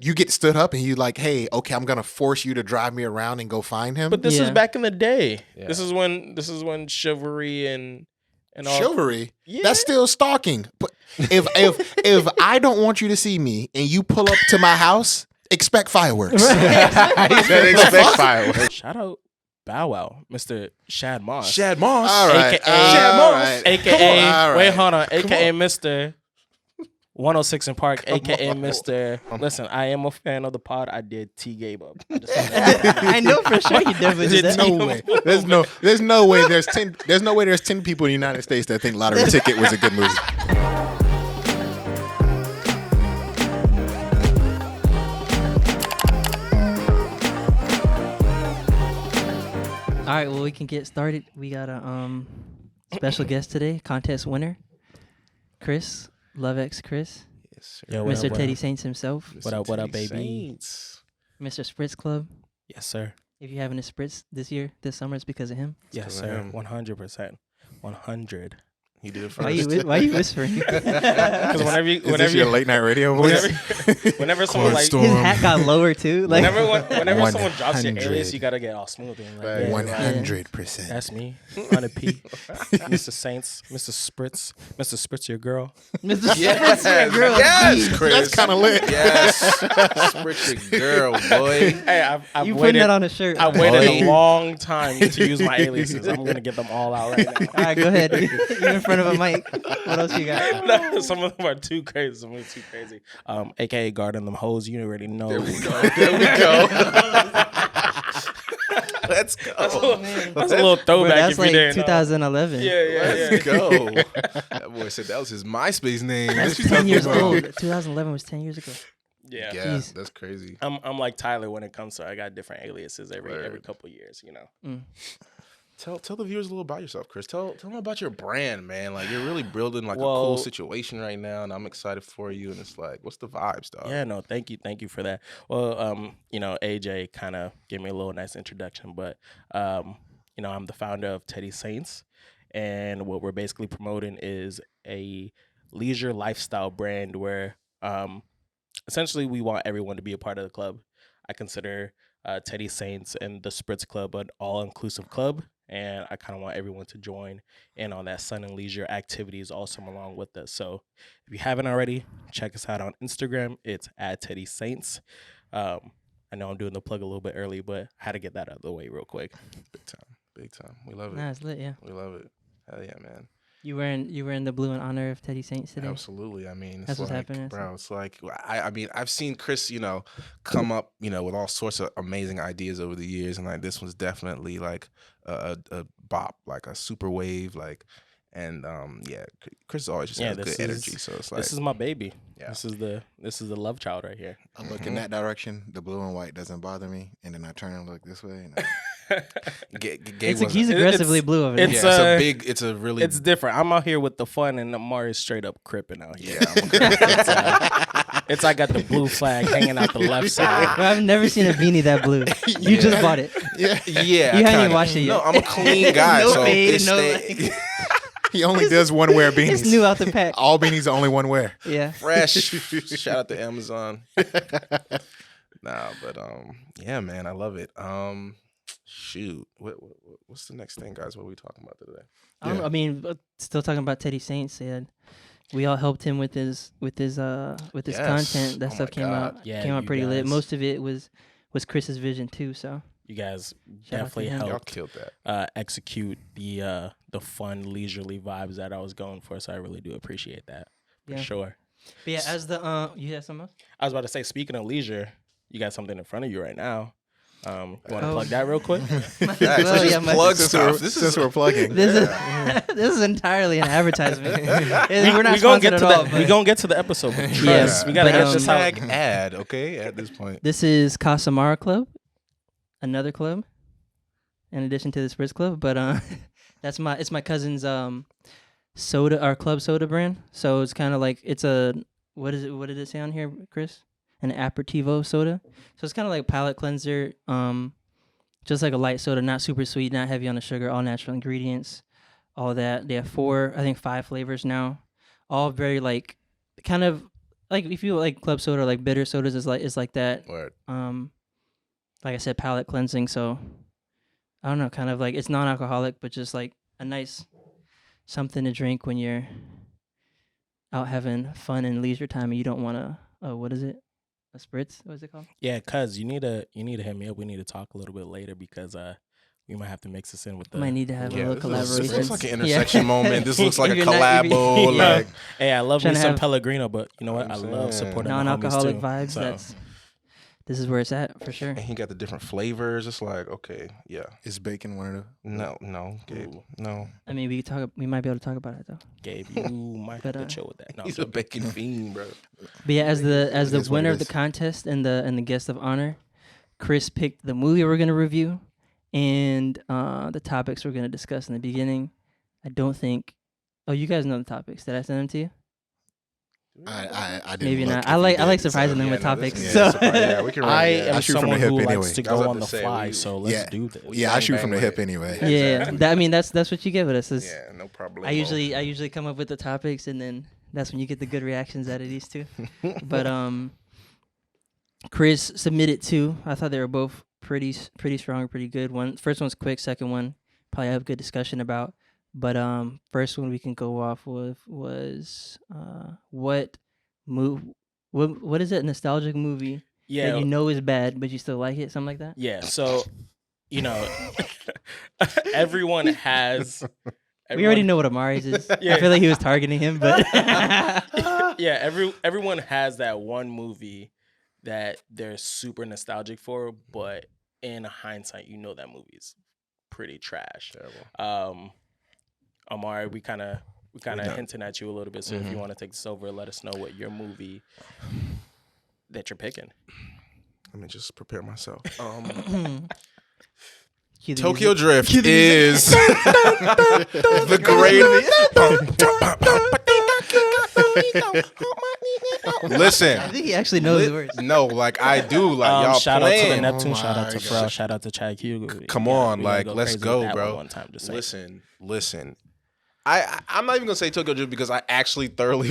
you get stood up and you like, hey, okay, I'm gonna force you to drive me around and go find him. But this is back in the day. Yeah. This is when chivalry and all chivalry. Yeah. That's still stalking. But if I don't want you to see me and you pull up to my house, expect fireworks. He said expect fireworks. Shout out Bow Wow, Mr. Shad Moss. Shad Moss. All right, AKA Shad Moss. AKA All right. wait, hold on. AKA Mr. 106 in Park, AKA Mr. Listen, I am a fan of the pod. I did T Gabe up. I know for sure you definitely did that. No way. There's no way there's 10 people in the United States that think Lottery Ticket was a good movie. All right, well, we can get started. We got a special guest today, contest winner, Chris, LoveX Chris, Yes, Yo, sir. what Mr. up, Teddy Saints himself, What up, Teddy baby? Saints. Mr. Spritz Club. Yes, sir. If you're having a Spritz this summer, it's because of him. Yes, because sir. of him. 100%. 100. He did it Why you first. why you whispering? Because Is this your late night radio voice? whenever someone like Storm. His hat got lower too. Like whenever someone drops your 100. alias, you gotta get all smooth and like, Right. yeah, 100%. that's me, on a P, Mr. Saints, Mr. Spritz, your girl. Mr. Yes, Spritz, girl. yes, Chris. That's kind of lit. Yes, Spritz your girl, boy. Hey, I've You putting waited. that on a shirt. I waited Boy. a long time to use my aliases. I'm gonna get them all out right now. All right, go ahead. You're in front of a mic. What else you got? No, some of them are too crazy. Some of them are too crazy. AKA guarding them hoes. You already know. There we go. There we go. Let's go. That's a little Bro, throwback. that's if like you didn't know. 2011. Yeah. Let's go. That boy said that was his MySpace name. That's What you 10 talking years about? old. 2011 was 10 years ago. Yeah. Yeah, Jeez. that's crazy. I'm like Tyler when it comes to I got different aliases every Word. couple years. You know. Mm. Tell the viewers a little about yourself, Chris. Tell them about your brand, man. Like you're really building like a Well- cool situation right now, and I'm excited for you. And it's like, what's the vibes, dog? Yeah, no, thank you for that. Well, AJ kind of gave me a little nice introduction, but I'm the founder of Teddy Saints, and what we're basically promoting is a leisure lifestyle brand where essentially we want everyone to be a part of the club. I consider Teddy Saints and the Spritz Club an all-inclusive club, and I kind of want everyone to join in on that sun and leisure activities all summer long with us. So if you haven't already, check us out on Instagram. It's @Teddy Saints. I know I'm doing the plug a little bit early, but I had to get that out of the way real quick. Big time. We love it. Nah, it's lit, yeah. We love it. Hell yeah, man. You were in the blue in honor of Teddy Saints today. Absolutely. I mean, it's That's what's like, happening. bro, it's like, I mean, I've seen Chris, come up, with all sorts of amazing ideas over the years. And like, this was definitely like a bop, like a super wave, like, and Chris always just has good energy. So it's like, This is my baby. Yeah. This is the love child right here. I look in that direction, the blue and white doesn't bother me, and then I turn and look this way. And He's aggressively blue over there. it's- it's a really, It's different. I'm out here with the fun, and Amari's straight up cripping out here. yeah, It's I got the blue flag hanging out the left side. Bro, I've never seen a beanie that blue. You just bought it. yeah, yeah. You hadn't kinda. even watched it yet. No, I'm a clean guy. No so fade, it's no, stay- he only does one wear beanies. It's new out the pack. All beanies are only one wear. Yeah. fresh. Shout out to Amazon. Nah, but yeah, man, I love it. Shoot, what's the next thing, guys? What are we talking about today? Yeah. I mean, still talking about Teddy Saints. And we all helped him with his Yes. content. That Oh stuff my came God. out Yeah, came out you pretty lit. guys- Most of it was Chris's vision too. So You guys Shout out definitely to him. Y'all helped killed that. execute the fun, leisurely vibes that I was going for. So I really do appreciate that for Yeah. sure. but yeah, as the you have something else? I was about to say, speaking of leisure, you got something in front of you right now. You want to Oh. plug that real quick? Might as Yeah, well, so just yeah, might- plug Since stuff. we're, This since is we're plugging. This is this is entirely an advertisement. We're not we gonna sponsored get at to all. that. but We gonna get to the episode. But trust, Yes, we gotta but, get this out. tag ad, okay? At this point, This is Casamara Club, another club, in addition to the Spritz Club. But it's my cousin's soda, our club soda brand. So it's kind of like it's a what did it say on here, Chris? An aperitivo soda. So it's kind of like palate cleanser. Just like a light soda, not super sweet, not heavy on the sugar, all natural ingredients, all that. They have 5 flavors now, all very like kind of like if you like club soda, like bitter sodas is like that. Word. Like I said, palate cleansing. So I don't know, kind of like it's non-alcoholic, but just like a nice something to drink when you're out having fun and leisure time, and you don't want to. What is it? A spritz? What is it called? Yeah, cuz you need to hit me up. We need to talk a little bit later because we might have to mix this in with the. Might need to have a little This collaboration. looks like an intersection moment. This looks like a If you're not- if you- collabo. Like, Hey, I love me Trying to some have- Pellegrino, but you know what? I I'm love saying. supporting Non-alcoholic the homies too. vibes. This is where it's at for sure. and he got the different flavors. It's like, okay, yeah. Is bacon one of the? No, Gabe. Ooh. No. I mean, we might be able to talk about it though. Gabe, you might have But, to chill with that. No, He's a bacon fiend, bro. But yeah, as the is what winner it of the is. contest and the guest of honor, Chris picked the movie we're gonna review and the topics we're gonna discuss in the beginning. I don't think. Oh, you guys know the topics. Did I send them to you? I didn't. Maybe look not. if I you like did, surprising so- them Yeah, with no, this topics. is- So yeah, we can run I it, yeah. am shoot from the someone hip who likes anyway. to I was go about on to the say, fly, so let's yeah. do this. Yeah, I shoot bang from the with hip it. anyway. yeah, Exactly. I mean that's what you give us. Is Yeah, no problem. I usually come up with the topics and then that's when you get the good reactions out of these two. But Chris submitted two. I thought they were both pretty strong, pretty good. First one's quick. Second one probably have a good discussion about. But first one we can go off with was what is it? Nostalgic movie Yeah, that you know is bad but you still like it, something like that. yeah. So, everyone has. We already know what Amari's is. Yeah. I feel like he was targeting him, but Yeah, everyone has that one movie that they're super nostalgic for, but in hindsight, that movie's pretty trash. Terrible. Amari, we kind of done. hinting at you a little bit. So if you want to take this over, let us know what your movie that you're picking. Let me just prepare myself. Cue the Tokyo music. Drift is the greatest. Listen, I think he actually knows the words. no, like I do. Like y'all Shout out to the playing. Neptune, Oh shout out to my Pharrell, gosh. shout out to Chad Hugo. Come on, we gotta like let's crazy with go, that bro. One time, just saying. Listen. I'm not even gonna say Tokyo Drift because I actually thoroughly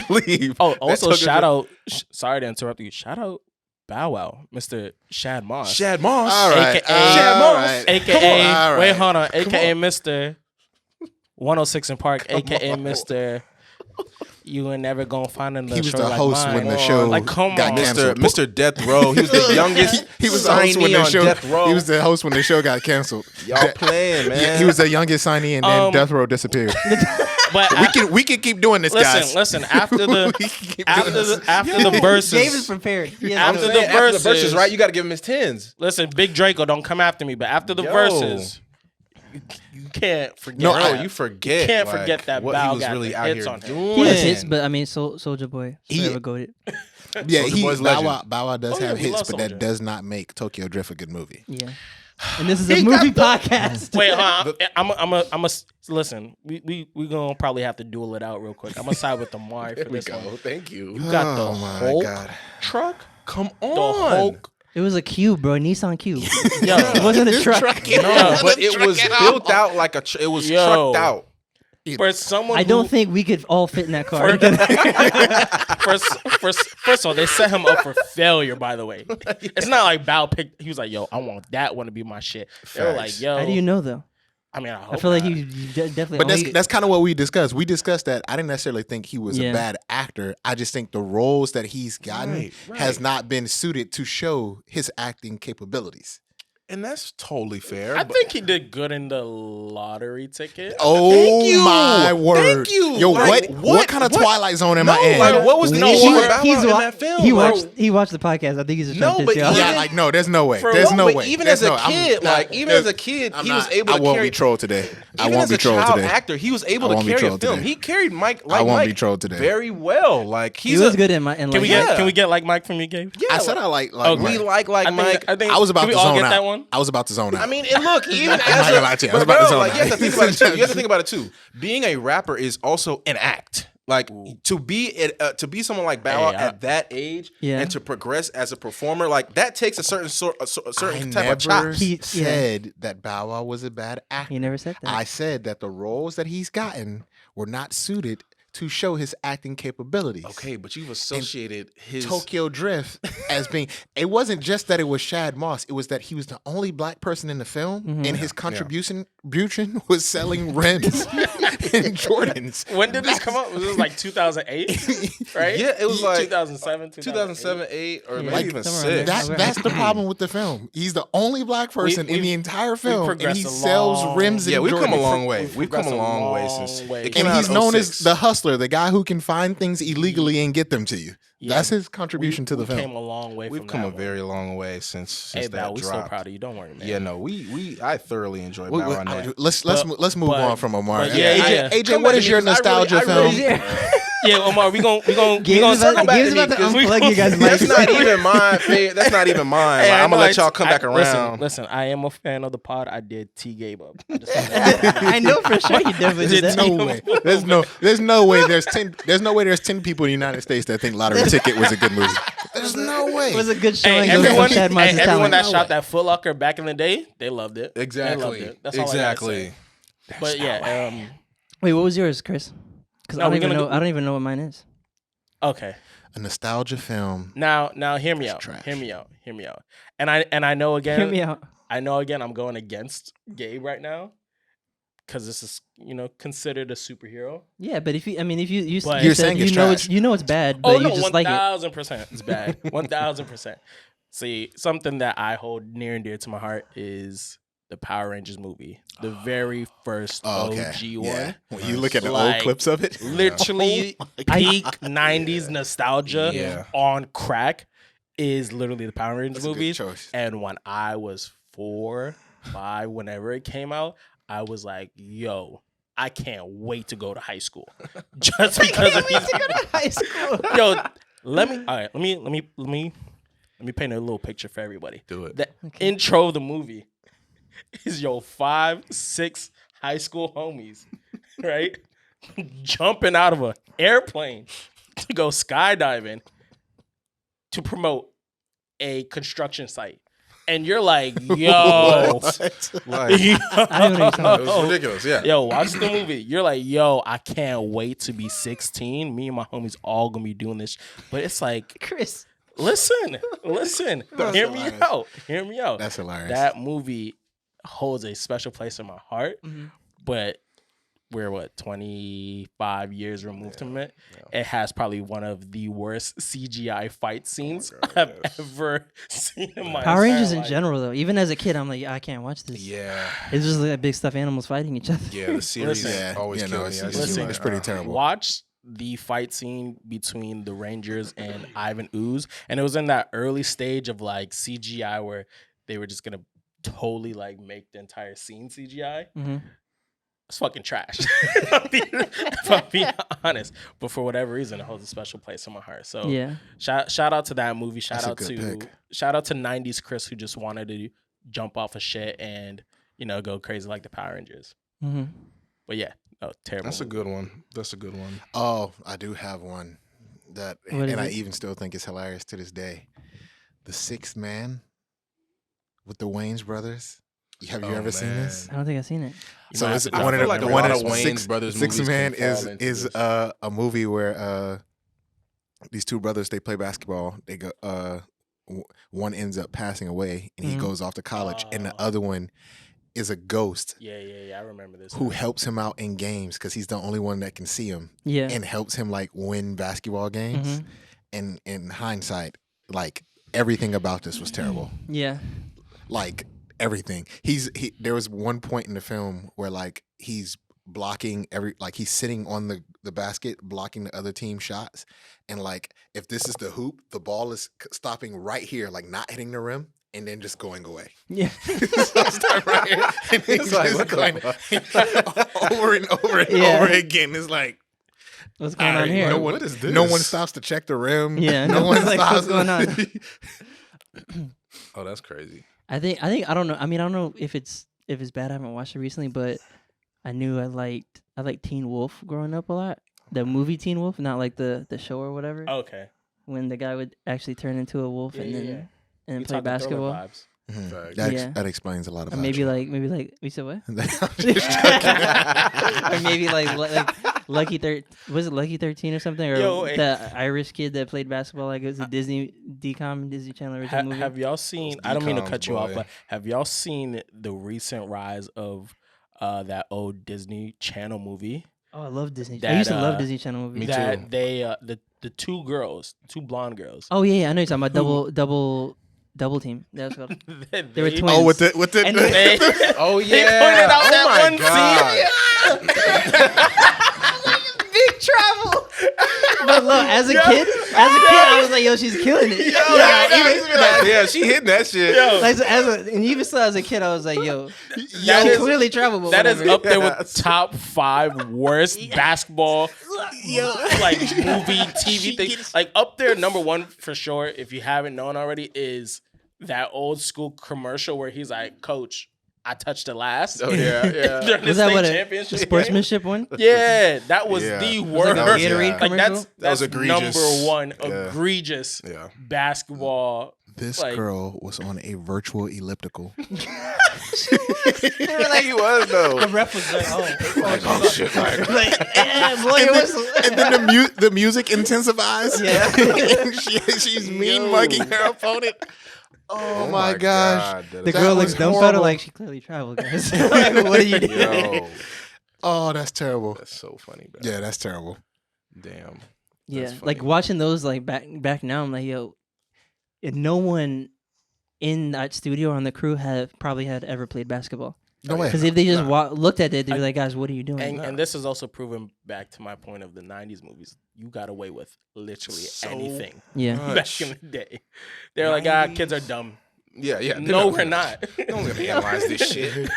believe. Oh, that also Tokyo shout Drift- out. Sorry to interrupt you. Shout out Bow Wow, Mr. Shad Moss. Shad Moss. All right, AKA all right. AKA All right. wait, hold on. AKA Mr. 106 in Park. AKA Mr. You ain't never gonna find another He was show the like host mine. when the show Like, come got on. canceled. Mr. Death Row. He was the youngest. He was the host when signee the on show. Death Row. He was the host when the show got canceled. Y'all playing, man. Yeah, he was the youngest signee, and then Death Row disappeared. But we can keep doing this, guys. listen. After the We can keep doing this. after the verses, Dave is prepared. He has After no- the After the verses, verses, right? You got to give him his tens. listen, Big Draco, don't come after me. But after the Yo. verses, you can't forget. No, Bro, I- you forget. can't like, forget that what Bow he was got really the out hits here on him. doing. he has hits, but I mean, Soulja Boy, He- forever goated. Yeah, Soulja he Boy's Bow legend. Wow does Oh, yeah, have we hits, love but that Soulja. does not make Tokyo Drift a good movie. Yeah, and this is a movie podcast. Wait, I'm a listen. We gonna probably have to duel it out real quick. I'm gonna side with the Amari for There we this go. one. Thank you. You got Oh the my Hulk God. truck. Come The on. Hulk. It was a Cube, bro. Nissan Cube. Yo, It wasn't a truck. No, but it was built out like a. It was Yo. trucked out. for someone I don't who- think we could all fit in that car. First of all, they set him up for failure. By the way, it's not like Bow picked. He was like, "Yo, I want that one to be my shit." They were like, Facts. "Yo." How do you know though? I mean, I, I hope feel like not. you definitely. But only- that's kind of what we discussed. We discussed that I didn't necessarily think he was Yeah. a bad actor. I just think the roles that he's gotten Right. has not been suited to show his acting capabilities. And that's totally fair. I but- think he did good in the lottery ticket. Oh Thank you. my word! Thank you. Yo, Like, what kind of what? Twilight Zone am No, I in? like, what was the No, issue what- about he's in wa- that film? he bro? watched the podcast. I think he's just No, trying to but piss you off. yeah, even- like no, there's no way. For There's real, no but way. even There's as a no- I'm kid, not- like even as a kid, I'm he not- was able I to won't carry. be trolled today. I Even won't as be a trolled child today. actor, he was able I to won't be carry a trolled film. today. He carried Mike. I won't be Mike trolled today. very well. Like He he's was a, good in my. In Can we like, get Yeah. Can we get like Mike from you, Gabe? Yeah, I said I like Okay. we Mike. like Mike. I was about can to we all zone get out. that one? I was about to zone out. I mean, and look, even not as gonna lie to you. I was but about to bro, zone like you have to out. think about it too. You have to think about it too. Being a rapper is also an act. Like to be someone like Bow Wow Hey, at that age Yeah. and to progress as a performer, like that takes a certain I certain type of never chops. He- said that Bow Wow was a bad actor. He never said that. I said that the roles that he's gotten were not suited to show his acting capabilities. Okay, but you've associated his Tokyo Drift as being. It wasn't just that it was Shad Moss. It was that he was the only black person in the film, and his contribution was selling rims and Jordans. When did this come up? Was this like 2008? Right? Yeah, it was like 2007, 2007, 8, or Yeah. maybe even Somewhere around 6. there. That's the problem with the film. He's the only black person in the entire film, and he progressed a sells long- rims and Yeah, we've come a Jordans. long way. We've come progressed a a long way long since way. it came And out he's in known 06. as the hustler, the guy who can find things illegally and get them to you. Yeah. That's his contribution to the we film. came a long way We've from come that a one. very long way since Hey, that Val, we so dropped. proud of you. Don't worry, man. Yeah, no, I thoroughly enjoyed Bow on that. Let's move on from Omar. but yeah, yeah. AJ, Come what back is to your me, 'cause I really- nostalgia I film? really- Yeah, Omar, we gonna Gabe's circle about, back Gabe's to me, about to 'cause we unplug you guys' That's mics. not even mine. That's not even mine. Hey, Like, I I'm know gonna let it's- y'all come back around. Listen, I am a fan of the pod. I did T Gabe up. I just wanna let you know. I know for sure you definitely did There's that. no way. There's no way. There's no way. There's 10 people in the United States that think Lottery Ticket was a good movie. There's no way. It was a good Hey, showing of Shad Moss's everyone talent. that shot that Foot Locker back in the day, they loved it. They loved Exactly. it. That's all I gotta say. Exactly. But yeah, Wait, what was yours, Chris? Because No, I we're don't even gonna know. go- I don't even know what mine is. okay. A nostalgia film. Now hear me That's out. trash. Hear me out. And I know again. Hear me out. I know again. I'm going against Gabe right now because this is considered a superhero. Yeah, but if you But- You're said saying it's it's trash. bad, but Oh you no, just like it. 1000% it's bad. 1000%. See, something that I hold near and dear to my heart is the Power Rangers movie, the very first OG one. When you look at the Like, old clips of it, Literally Oh my peak 90s nostalgia Yeah. on crack is literally the Power Rangers That's a good movies. choice. And when I was 4, 5, whenever it came out, I was like, yo, I can't wait to go to high school. Just because of these High school. Yo, let me paint a little picture for everybody. Do it. The intro of the movie is 5, 6 high school homies, right? Jumping out of an airplane to go skydiving to promote a construction site. And you're like, yo. Like, I don't know what you're talking it was ridiculous. Yeah. Yo, watch the movie. You're like, yo, I can't wait to be 16. Me and my homies all gonna be doing this. But it's like, Chris. listen. Hear me hilarious. out. Hear me out. That's hilarious. That movie holds a special place in my heart. But we're 25 years removed from it. It has probably one of the worst CGI fight scenes I've ever seen in my Power entire Rangers in life. general, though. Even as a kid, I'm like, I can't watch this. Yeah. It's just like big stuffed animals fighting each other. Yeah. The series Listen. always Yeah, killed no, me. it's- I it's- just listen, like, it's pretty terrible. Watch the fight scene between the Rangers and Ivan Ooze, and it was in that early stage of like CGI where they were just gonna totally like make the entire scene CGI. It's fucking trash. if I'm being honest, but for whatever reason, it holds a special place in my heart. So Yeah. shout out to that movie. Shout That's a out good to pick. shout out to 90s Chris who just wanted to jump off of shit and go crazy like the Power Rangers. But yeah, no, terrible. That's a movie. good one. That's a good one. Oh, I do have one that, What is and I it? even still think it's hilarious to this day. The Sixth Man with the Wayans brothers. Have you Oh, ever seen this? I don't think I've seen it. You So might it's have to one drop of it. the like a one lot of of the Wayans Six brothers Six movies Man can fall into is this. a movie where these two brothers, they play basketball. They go one ends up passing away and he Mhm. goes off to college, and the Oh. other one is a ghost Yeah, I remember this. who one. helps him out in games because he's the only one that can see him Yeah. and helps him like win basketball games. Mhm. And in hindsight, like everything about this was terrible. Yeah. Like everything. There was one point in the film where like he's blocking he's sitting on the basket blocking the other team shots, and like if this is the hoop, the ball is stopping right here, like not hitting the rim and then just going away. Yeah. So it's like right here, and It's like, just what the going over and over and Yeah. over again. It's like What's going all on right, here? no one, What is this? No one stops to check the rim. Yeah, no no one one's like, stops. what's going on? Oh, that's crazy. I think I don't know. I mean, I don't know if it's bad. I haven't watched it recently, but I knew I liked Teen Wolf growing up a lot. The movie Teen Wolf, not like the show or whatever. Okay. When the guy would actually turn into a wolf and then Yeah. and then You play talking thriller basketball. vibes. Mhm. Facts. That explains a lot Or about maybe you. like we said what? I'm just joking. Or maybe like was it Lucky 13 or something? Or Yo, the Irish kid that played basketball, like it was a Disney Channel original movie. Have y'all seen? Those I don't mean to decoms, cut you off, boy. but have y'all seen the recent rise of that old Disney Channel movie? Oh, I love Disney. I That, used to love Disney Channel movies. Me too. That they the two girls, two blonde girls. Oh yeah, I know you're talking about double team. That's what. they, They were twins. Oh, with the And They, Oh They yeah. pointed out oh that my one God. Big travel. But look, as a kid, I was like, yo, she's killing it. Yeah, she hitting that shit. Yo, Like, and even still as a kid, I was like, yo, that she is clearly traveled. But that is whatever. up there with Yes. top 5 worst basketball like movie TV thing. Like up there, number 1 for sure. If you haven't known already, is that old school commercial where he's like, "Coach, I touched the last." Oh yeah, yeah. During the Was that state what the championship sportsmanship one? game. Yeah, that was Yeah. the Was worst. that like a Gatorade Like commercial? that's That was egregious. number 1 Yeah. egregious Yeah. basketball. This Like- girl was on a virtual elliptical. He was though. The ref was like, oh, Like, oh shit, like, yeah, boy, it was. And then the music intensifies. Yeah. She's mean Yo. mugging her opponent. Oh, my gosh. that The is girl was looks dumbfounded, horrible. like she clearly traveled, guys. Like, what are you doing? Yo, Oh, that's terrible. that's so funny, bro. Yeah, that's terrible. Damn. Yeah, That's like funny. watching those like back now, I'm like, yo, if no one in that studio or on the crew probably had ever played basketball. No way. Because if they just Nah. looked at it, they'd be like, guys, what are you doing? And this is also proven back to my point of the 90s movies. You got away with literally So anything Yeah. back in the day. They're like, kids are dumb. Yeah, yeah. No, we're not. No one's gonna analyze this shit.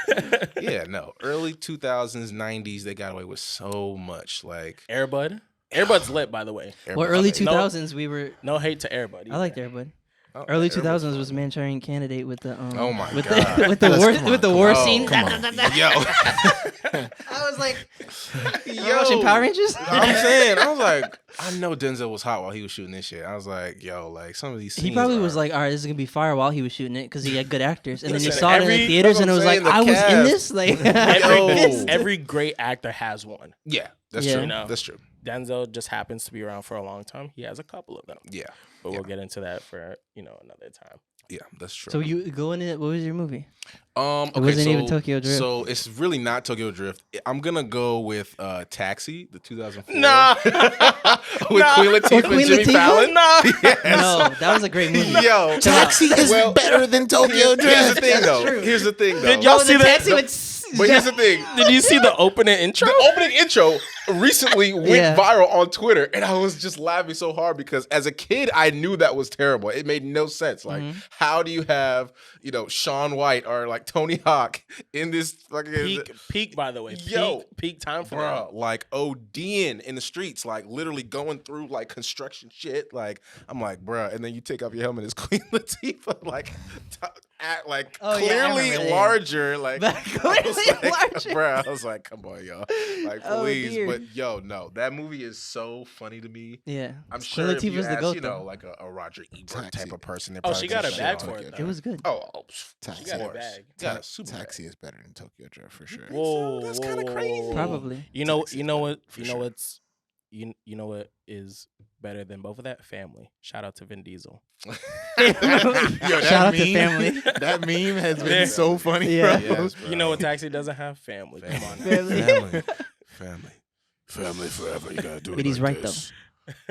Yeah, no. Early 2000s, 90s, they got away with so much. Like, Airbud. Airbud's lit, by the way. Well, early everybody- 2000s, we were. No hate to Airbud. I liked Airbud. Oh, Early Airbud's 2000s was fun. Manchurian Candidate with the Oh my with God. the with the Let's- war come on, with the come war on. scene. Come on. Yo, I was like, yo. watching Power Rangers. I'm saying, I was like, I know Denzel was hot while he was shooting this shit. I was like, yo, like some of these scenes He probably are- was like, all right, this is gonna be fire while he was shooting it because he had good actors, and then you Listen, saw it in the every- theaters, that's and it what was I'm like, saying, the I was in cast. this. Like, Yo. Every great actor has one. yeah, that's Yeah. true. You know. That's true. Denzel just happens to be around for a long time. He has a couple of them. Yeah, But Yeah. we'll get into that for, another time. yeah, that's true. so you go into it. What was your movie? Okay, wasn't so, even Tokyo Drift. So it's really not Tokyo Drift. I'm gonna go with Taxi, the 2004. Nah. with Nah. Queen Latifah With and Queen Jimmy Latifah? Fallon. Nah. No, that was a great movie. Yo, Taxi is Well, better than Tokyo Here's the Drift. thing, though. true. Here's the thing, though. Did y'all Oh, see the that? taxi with. But here's the thing. Did you see the opening intro? The opening intro recently went Yeah. viral on Twitter, and I was just laughing so hard because as a kid, I knew that was terrible. It made no sense. Like, how do you have, Sean White or like Tony Hawk in this fucking Peak, by the way. Yo. Peak time for bro, that. like ODing in the streets, like literally going through like construction shit. Like, I'm like, bro, and then you take off your helmet as Queen Latifah, like, Oh, yeah, I clearly remember that, yeah. larger, like, Clearly larger. bro. I was like, come on, y'all, like, Oh, please. dear. But yo, no, that movie is so funny to me. Yeah, I'm Queen sure if you Latifah's the ask, goat, though. like a Roger Ebert Taxi. type of person, they're Oh, probably she got gonna a shit bag on for Tokyo it, It was good. Oh, Taxi. She got a course. bag. Yeah, super Taxi is better than Tokyo Drift for sure. Whoa, That's kinda whoa, crazy. whoa, whoa. Probably. You know Taxi, what? for You know sure. what's you know what is better than both of that? Family. Shout out to Vin Diesel. Yo, Shout out to family. That meme has Yeah. been so funny. Yeah. bro. Yes, bro. You know what Taxi doesn't have? Family. Come on. now. Family. Family forever. You gotta do But he's right though.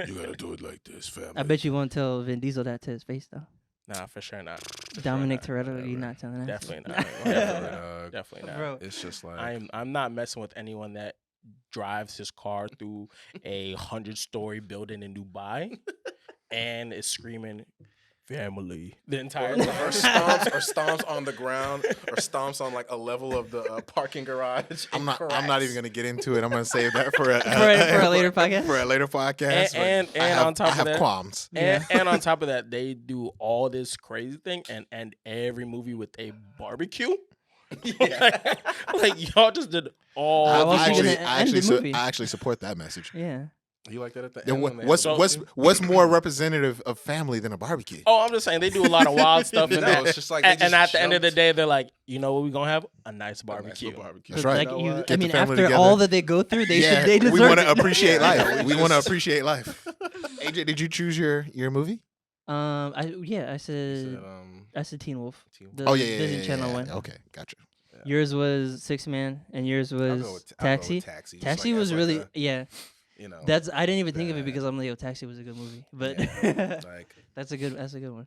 You gotta do it like this, family. I bet you won't tell Vin Diesel that to his face though. Nah, for sure not. For Dominic sure not. Toretto, you're not telling that. Definitely not. Definitely not. Bro. It's just like I'm not messing with anyone that drives his car through a 100-story building in Dubai and is screaming family the entire or time. stomps on the ground or stomps on like a level of the parking garage. I'm and not even gonna get into it. I'm gonna save that for a, For a later podcast? For a later podcast. And but I have, on top I of have that- qualms. And on top of that, they do all this crazy thing and end every movie with a barbecue. like y'all just did all. How else I you gonna actually, end the movie? I actually support that message. Yeah. You like that at the Then end? what, when they have what's the what's more representative of family than a barbecue? Oh, I'm just saying they do a lot of wild stuff in No, that. it's just like they And at just the end of the jumped day, they're like, you know what, we're gonna have a nice a nice barbecue. little barbecue. That's But, right. like, You know what? Get I the mean, family after together. all that they go through, they deserve we want to it. appreciate Yeah, life. we We want to just- appreciate life. AJ, did you choose your movie? I You said Teen Wolf. Teen Wolf. The Oh yeah, Disney Channel one. Okay, gotcha. Yours was Six Man, and yours I'll go was with I'll go Taxi. with Taxi. Just Taxi like, was as really like yeah. you know. That's I didn't even think of it that- because I'm like, yo, Taxi was a good movie, but yeah, like that's a good one.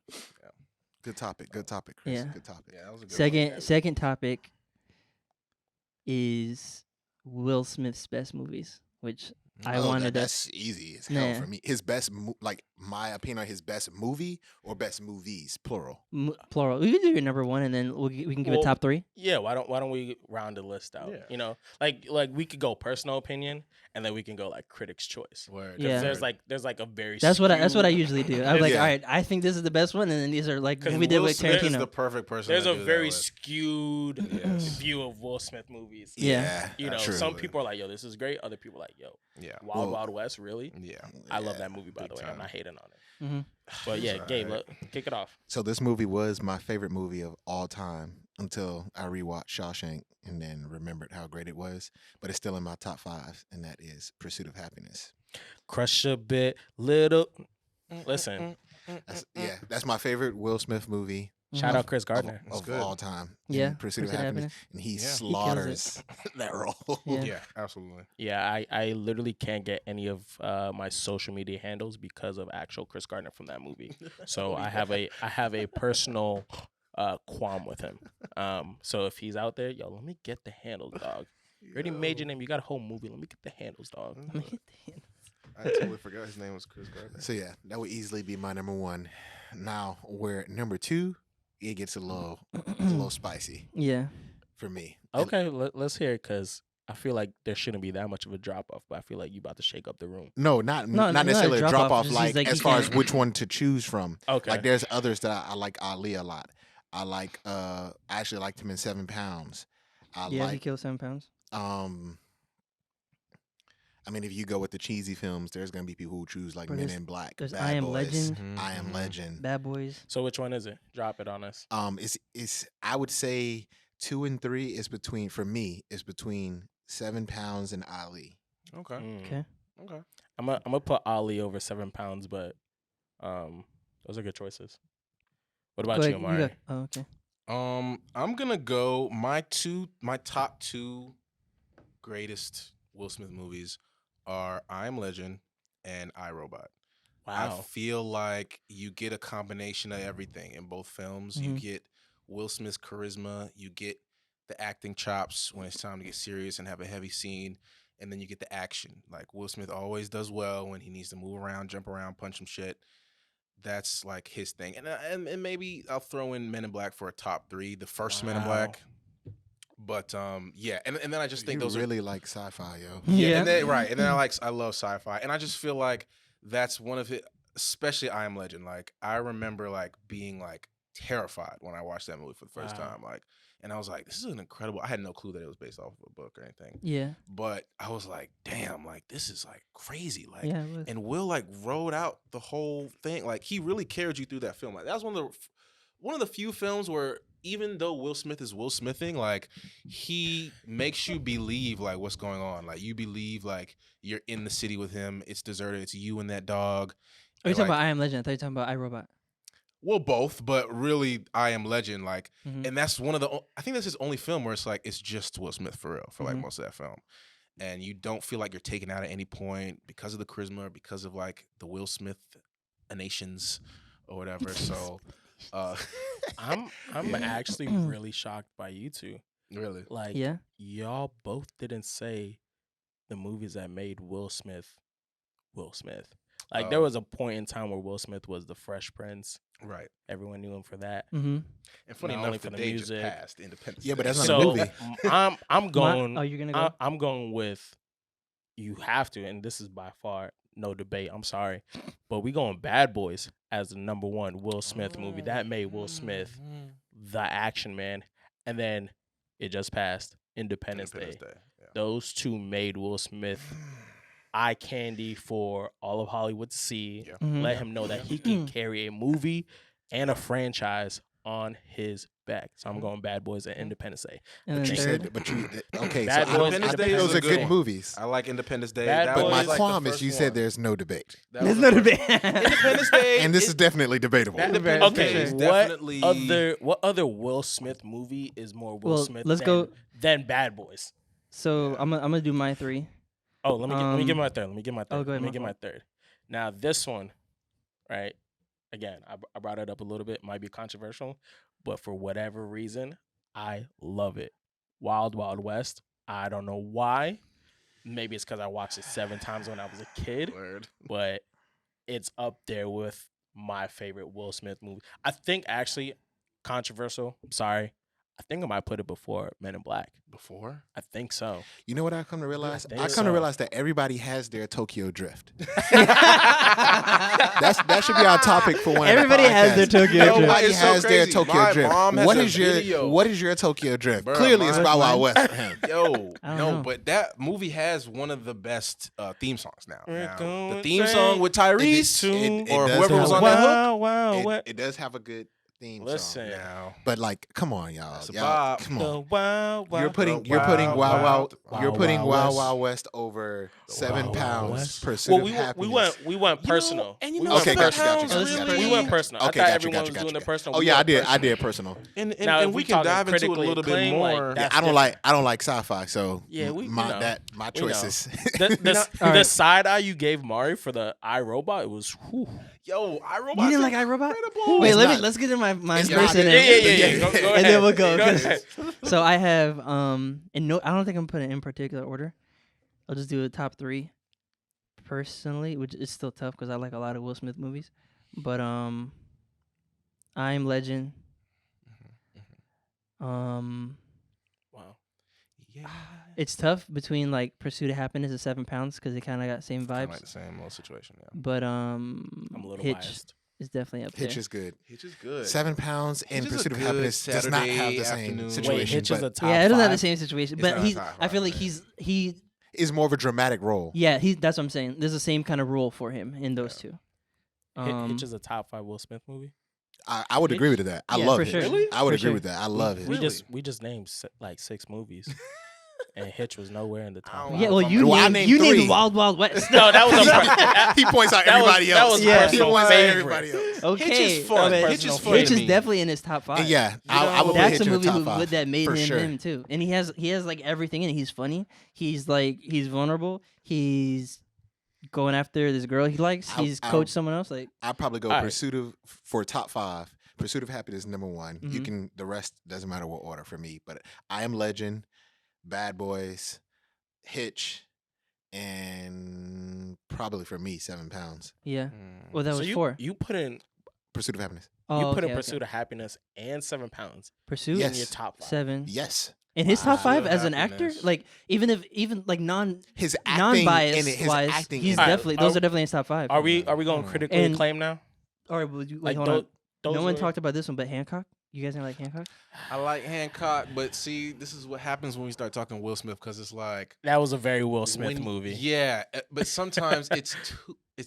Good topic. Good topic, Chris. Yeah. Good topic. yeah, that was a good Second topic is Will Smith's best movies, which I Oh, wanted to. that's easy as hell Nah. for me. His best, like my opinion on his best movie or best movies, plural. Plural. We can do your number one, and then we can give Well, a top three. Yeah, why don't we round the list out? Yeah. You know, like we could go personal opinion, and then we can go like critics' choice. Word. Yeah. There's like a very That's what I skewed- usually do. I'm like, Yeah. all right, I think this is the best one, and then these are like 'Cause we did Will with Smith is Tarantino. the perfect person. There's to a do that very with. skewed Yes. view of Will Smith movies. Yeah. You know, true. some people are like, yo, this is great. Other people are like, yo, Yeah. Wild Well- Wild West, really? Yeah. I love that movie, by Big the way. I'm time. not hating on it. hmm But yeah, It's Gabe, alright. kick it off. So this movie was my favorite movie of all time until I rewatched Shawshank and then remembered how great it was. But it's still in my top 5, and that is Pursuit of Happiness. Crush a bit, little. Listen, That's my favorite Will Smith movie shout out Chris of, Gardner. That's of good. all time. Yeah, in Pursuit of Happiness, and he Yeah. He kills slaughters that role. Yeah. Yeah, absolutely. Yeah, I literally can't get any of my social media handles because of actual Chris Gardner from that movie. So I have a personal qualm with him. So if he's out there, yo, let me get the handles, dog. You already made your name. You got a whole movie. Let me get the handles, dog. Let me hit the hand. I totally forgot his name was Chris Gardner. So yeah, that would easily be my number 1. Now, where number 2, it gets a little spicy Yeah. for me. And- Okay, let's hear it because I feel like there shouldn't be that much of a drop off, but I feel like you about to shake up the room. No, not not a necessarily a drop drop off, off. just Like like as you far as can't- which one to choose from. Okay. Like there's others that I like Ali a lot. I like I actually liked him in 7 Pounds. I Yeah, he like killed 7 pounds. I mean, if you go with the cheesy films, there's gonna be people who choose like Bro, Men there's- in Black, There's Bad I Am Boys, Legend, I Am Legend. Bad Boys. So which one is it? Drop it on us. It's I would say 2 and 3 is between for me is between 7 Pounds and Ali. Okay. Mm. Okay. Okay. I'm gonna put Ali over 7 pounds, but those are good choices. What about Go you, ahead, Amari? oh, okay. I'm gonna go my top 2 greatest Will Smith movies are I Am Legend and I, Robot. I Wow. feel like you get a combination of everything in both films. You Mhm. get Will Smith's charisma, you get the acting chops when it's time to get serious and have a heavy scene, and then you get the action. Like Will Smith always does well when he needs to move around, jump around, punch some shit. That's like his thing. And maybe I'll throw in Men in Black for a top 3, the first Men in Wow. Black. But yeah, and then I just think you those are really like sci-fi, yo. yeah, Yeah. and then I love sci-fi, and I just feel like that's one of it, especially I Am Legend. Like I remember like being like terrified when I watched that movie for the first Wow. time, like, and I was like, this is an incredible. I had no clue that it was based off of a book or anything, Yeah. but I was like, damn, like this is like crazy, like. Yeah. It was. And Will like wrote out the whole thing. Like he really carried you through that film. Like that was one of the few films where even though Will Smith is Will Smithing, like he makes you believe like what's going on. Like you believe like you're in the city with him. It's deserted. It's you and that dog. Are you And, talking like, about I Am Legend? I thought you were talking about I, Robot. well, both, but really, I Am Legend. Like, Mhm. and that's one of the. I think that's his only film where it's like it's just Will Smith for real for like Mhm. most of that film, and you don't feel like you're taken out at any point because of the charisma, or because of like the Will Smith nations or whatever. So, I'm actually really shocked by you two. really, Like, Yeah. y'all both didn't say the movies that made Will Smith Will Smith. Like, there Oh. was a point in time where Will Smith was the Fresh Prince. right. Everyone knew him for that. Mm-hmm. And funny Not only enough, for the the day music. just passed, Independence. Yeah, but Day. that's not So a movie. I'm going. Oh, you're gonna go? I'm going with. You have to, and this is by far no debate. I'm sorry, but we going Bad Boys as the number 1 Will Smith movie that made Will Smith the action man, and then it just passed Independence Day. Yeah. Those two made Will Smith eye candy for all of Hollywood to see. Yeah. Let him know that he can carry a movie and a franchise on his back. So I'm going Bad Boys and Independence Day. And But then you third, said, but you okay. Bad So Boys, I Independence think Day is those a are good good one. movies. I like Independence Day. Bad That Boys- But was my like the qualm is first you said one. there's no debate. That there's was no the first- debate. Independence Day, And this is definitely debatable. Independence Okay, Day is what definitely what other Will Smith movie is more Will Well, Smith let's go- than Bad Boys? So I'm gonna do my 3. Oh, let me get Um, my third. Let me get my third. oh, go ahead, Let me my get my fault. third. Now this one, right? Again, I brought it up a little bit. Might be controversial, but for whatever reason, I love it. Wild Wild West. I don't know why. Maybe it's because I watched it 7 times when I was a kid, Word. but it's up there with my favorite Will Smith movie. I think actually controversial. I'm sorry. I think I might put it before Men in Black. Before? I think so. You know what I come to realize? think I come so. to realize that everybody has their Tokyo Drift. That should be our topic for one. Everybody of the has their podcasts. Tokyo Drift. Everybody It's so has their crazy. Tokyo My Drift. mom has What a is your video. What is your Tokyo Drift? Bruh, Clearly, it's mine- Wild Wild mine- West for him. Yo, I don't no, know. but that movie has one of the best theme songs now. We're Now, going the theme straight song with Tyrese to- or does whoever have was a- on that hook. Wow, wow, what? It does have a good theme Listen. song. Now, But like, come on, y'all. That's a Y'all, bop. come The on. wow, wow. You're putting The you're putting Wild Wild Wild Wild- you're Wild putting Wild Wild West. Wild West over Wild 7 Wild pounds. West. Pursuit Well, of we Happiness. went personal. and you We know, went Okay, Seven gotcha, gotcha, Pounds gotcha, really- gotcha. We went personal. Okay, I thought gotcha, everyone gotcha, was doing gotcha. the personal. Oh We yeah, I went did. I personal. did personal. And Now, if we we can talking dive into it a critically little bit acclaimed, like, more. that's I don't like sci-fi, so Yeah, we- my you know. my We know. choices. The All right. side eye you gave Mari for the iRobot, it was whew. Yo, iRobot. You didn't like iRobot? Incredible. Wait, It's not- let's get in my it's first not- and Yeah, then yeah, yeah. Go and ahead. then we'll go. Go 'cause- ahead. So I have and no, I don't think I'm putting it in particular order. I'll just do the top 3 personally, which is still tough because I like a lot of Will Smith movies. But I Am Legend. Wow. Yeah. It's tough between like Pursuit of Happiness and 7 Pounds because they kind of got same Kinda vibes. like the same little situation. Yeah. But I'm a little Hitch biased. is definitely up there. Hitch is good. Hitch is good. 7 pounds and Hitch is a Pursuit of good Happiness does not have Saturday the same afternoon. Wait, situation. Wait, Hitch is but a top Yeah, it doesn't have the 5? same situation, It's but not he's. top I feel five, like man. he. is more of a dramatic role. Yeah, he. That's what I'm saying. There's the same kind of role for him in those two. Hitch is a top 5 Will Smith movie. I would agree with that. I Yeah, love for it. sure. Really? I would For agree sure. with that. I love it. We just named like 6 movies, and Hitch was nowhere in the top. I don't 5. Yeah, well, Well, you I named named you 3. named Wild Wild West. No, that was a He points out That was- everybody that else. was He personal points out favorite. everybody else. Okay, Hitch is fun. but Hitch is personal fun. Hitch to is me. definitely in his top 5. Yeah, I would put That's Hitch a in the movie top 5. that made for him sure. him too, and he has like everything in it. He's funny. He's vulnerable. He's going after this girl he likes. He's coached someone else. Like I'd probably go All right. Pursuit of for top 5. Pursuit of Happiness number 1. You Mhm. can the rest doesn't matter what order for me, but I Am Legend, Bad Boys, Hitch, and probably for me 7 pounds. yeah. Mm. Well, that So was you 4. you put in Pursuit of Happiness. Oh, you put okay, in Pursuit okay. of Happiness and 7 pounds Pursuit. Yes. in your top 5. 7. Yes, In his top Wow. 5 Pursuit of as an actor, Happiness. like even like his acting non-bias in it, his wise, acting. he's in Alright, it. definitely those are- are definitely in his top 5. Are we going Mm. critically And- acclaimed now? All right, well, wait, Like hold tho- on. those No one were- talked about this one, but Hancock. You guys didn't like Hancock? I like Hancock, but see, this is what happens when we start talking Will Smith because it's like That was a very Will Smith when- movie. Yeah, but sometimes it's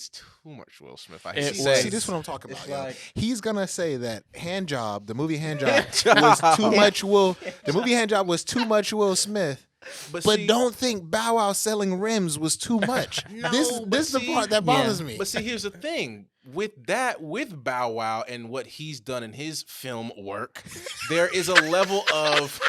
too much Will Smith. I hate It to was. say. See, this is what I'm talking It's about. yo. like- He's gonna say that Hand Job, the movie Hand Job, Hand Job. was too much Will. The movie Hand Job was too much Will Smith. But see- don't think Bow Wow selling rims was too much. No, this but is the see- part that bothers me. But see, here's the thing. With Bow Wow and what he's done in his film work, there is a level of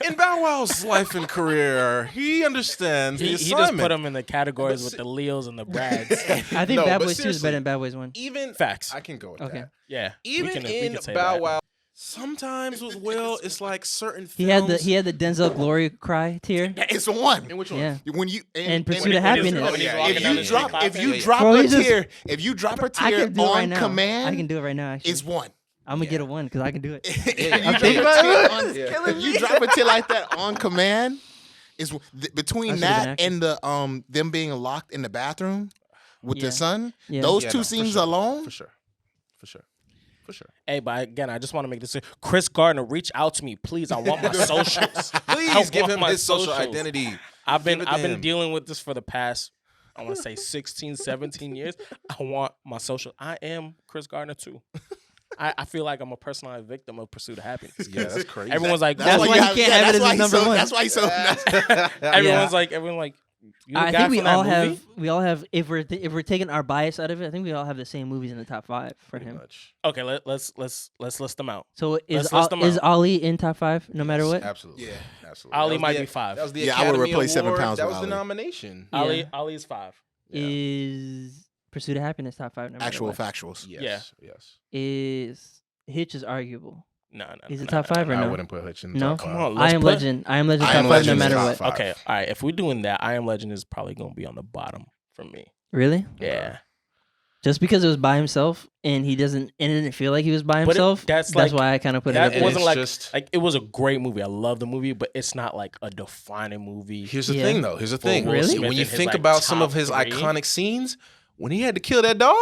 in Bow Wow's life and career, he understands the He just assignment. put them in the categories But with see- the Leos and the Brads. I think No, Bad but Boys 2 is seriously, better than Bad Boys 1. Even Facts. I can go with Okay. that. Yeah. Even we in can say Bow that. Wow, sometimes with Will, it's like certain He films. had the Denzel Glory cry tear. It's one. In which one? Yeah. When you And Pursuit when of he- when he's- Happiness. when he's Yeah, walking if down you the drop street if you clapping. drop Bro, a he just- tear, if you drop a I tear can do it right on now. command, I can do it right now. Actually, it's one. I'm gonna get a 1 because I can do it. If I'm you thinking drop a tear about on- Yeah. if you drop a tear like that on command, is I between should've been that acting. and the them being locked in the bathroom with Yeah. the son. Yeah. Those Yeah, two no, for scenes sure. alone. For sure. For sure. For sure. Hey, but again, I just want to make this clear. Chris Gardner, reach out to me, please. I want my socials. I Please give want him my his social socials. identity. I've been Give it to him. dealing with this for the past I want to say 16, 17 years. I want my social. I am Chris Gardner too. I feel like I'm a personalized victim of Pursuit of Happiness. Yeah, that's crazy. Everyone's like, That's why you can't have it as number one. That's why he's so. everyone's like, you the I guy think we from that all movie? have if we're taking our bias out of it, I think we all have the same movies in the top 5 for Pretty him. much. Okay, let's list them out. So Let's list them is out. Ali in top 5 no matter what? Absolutely. Yeah. Absolutely. Ali That was might the- be 5. That was the Yeah, I would Academy replace 7 Award. pounds That with was the Ali. nomination. Yeah. Ali's 5. Yeah. Is Pursuit of Happiness top 5 no matter Actual what? factuals. Yes. Yes. Is Hitch is arguable. No. Is it top 5 or I no? wouldn't put Hitch in the No? top Come 5. on, I let's Am put- Legend. I Am Legend I top Am 5 Legend no is matter top what. 5. Okay, all right. If we're doing that, I Am Legend is probably gonna be on the bottom for me. Really? Yeah, Just because it was by himself and it didn't feel like he was by But himself. that's like- why I kind of put it that up there. wasn't It's like it was a great movie. I love the movie, but it's not like a defining movie. Here's the Yeah. thing, though. Here's the thing. Will Really? Smith When you in his, think like, about some top of his 3. iconic scenes, when he had to kill that dog,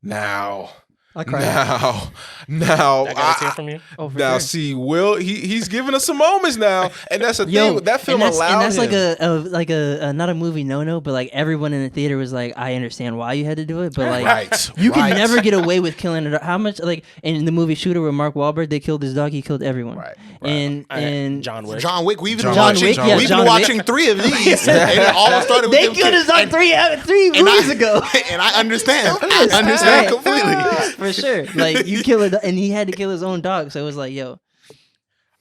now, I cried. now, I got a tear from you. Oh, for now, sure. see, Will, he's giving us some moments now, and that's the thing. That film and that's, allowed and that's him. like a not a movie no, but like everyone in the theater was like, I understand why you had to do it, but like right. you right. can never get away with killing it. How much like in the movie Shooter with Mark Wahlberg, they killed his dog, he killed everyone. Right. And John Wick. John Wick. We've been John watching. Wick, yeah, We've John been Wick. watching 3 of these, and it all started with they them killed his dog and- 3 and movies I- ago. and I understand. I understand Right. completely. For sure. Like you kill it, and he had to kill his own dog, so it was like, yo,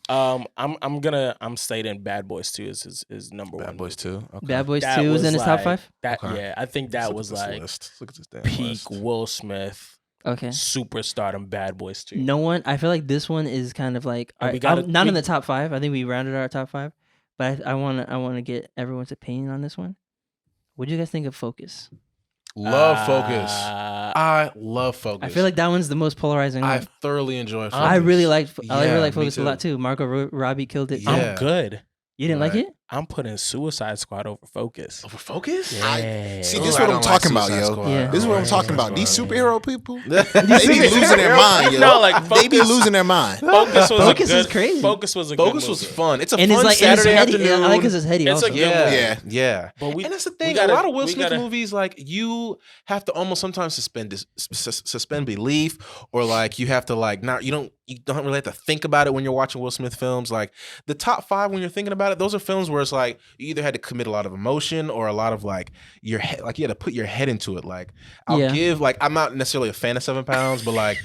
I'm stating Bad Boys 2 is number 1. Bad Boys 2. Okay. Bad Boys That 2 was in his top like- 5. That Okay. yeah, I think that was Let's look at like this list. Look at this damn peak list. Will Smith Okay. superstardom. Bad Boys 2. No one. I feel like this one is kind of like And we I'm gotta- not we- in the top 5. I think we rounded our top 5, but I want to get everyone's opinion on this one. What do you guys think of Focus? Love Focus. Uh, I love Focus. I feel like that one's the most polarizing I one. thoroughly enjoy Focus. I really like Yeah, me Focus a too. lot too. Margot Robbie killed it. Yeah. I'm good. You didn't like Right. it? I'm putting Suicide Squad over Focus. Over Focus? Yeah. See, Oh, this is I what don't I'm talking like about, Suicide yo. Squad. Yeah. I This is don't what I'm like talking Suicide about. These Squad. superhero people, They they be losing their mind, yo. No, like They be Focus- losing their mind. Focus was Focus a good, is crazy. Focus was a Focus good was movie. fun. It's a And fun it's like Saturday it's heady. afternoon. I like because it's heady. It's a Also. good Yeah, Yeah. yeah. But we And that's the we thing. gotta- a lot of Will we Smith gotta- movies, like you have to almost sometimes suspend belief, or like you have to like not you don't really have to think about it when you're watching Will Smith films. Like the top 5 when you're thinking about it, those are films where it's like you either had to commit a lot of emotion or a lot of like your head, like you had to put your head into it. Like I'll Yeah. give like I'm not necessarily a fan of 7 pounds, but like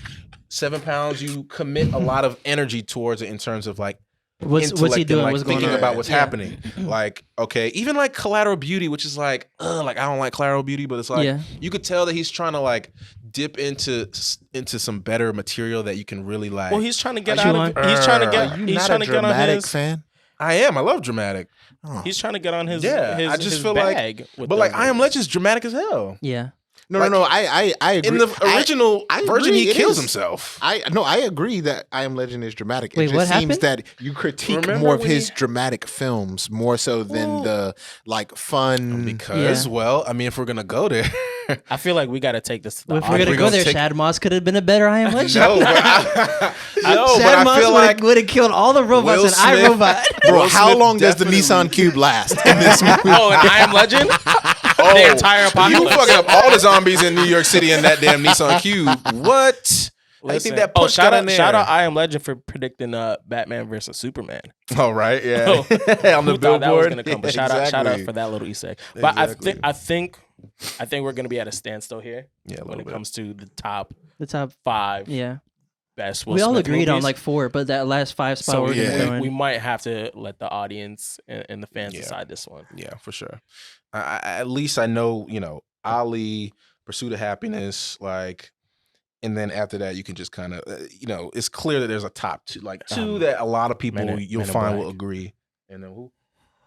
7 pounds, you commit a lot of energy towards it in terms of like What's he intellect and, doing? like, What's going thinking on? about what's Yeah. happening. Like, okay, even like Collateral Beauty, which is like I don't like Collateral Beauty, but it's like Yeah. you could tell that he's trying to like dip into some better material that you can really like. Well, he's trying to get Are out you of. on- He's trying to Are get. you He's not trying a to get on dramatic his. fan? I am. I love dramatic, Oh. He's trying to get on his. Yeah, his, I just his feel like- bag with but like them I Am movies. Legend's dramatic as hell. Yeah. No, Like, no, no. I agree. In the original I version, agree, he it kills is. himself. I agree that I Am Legend is dramatic. Wait, it just what seems happened? that you critique Remember more of when his he- dramatic films more so than the like fun. Because, Yeah. well, I mean, if we're gonna go there, I feel like we got to take this. To the Well, if we're gonna we're go gonna there, take- Shad Moss could have been a better I Am Legend. no, but I Shad Moss feel like would have killed all the robots Will in Smith- iRobot. Bro, Will how Smith long does the definitely- Nissan Cube last in this movie? Oh, and I Am Legend. The entire You apocalypse. fucking up all the zombies in New York City in that damn Nissan Cube. What? I think Listen. that Oh, punch got in there. shout out I Am Legend for predicting Batman versus Superman. All right, yeah. Oh, On the Who thought billboard. that was gonna come? But shout out Exactly. for that little Easter egg. But Exactly. I think we're gonna be at a standstill here Yeah, a when little it bit. comes to the top The top, 5 yeah. best Will We all Smith agreed on movies. like 4, but that last 5 spot So we're yeah. gonna go we in. might have to let the audience and the fans Yeah. decide this one. Yeah, for sure. At least I know, Ali, Pursuit of Happiness, like, and then after that, you can just kind of, it's clear that there's a top 2, like 2 that a lot of people you'll Men in find Black. will agree. And then who?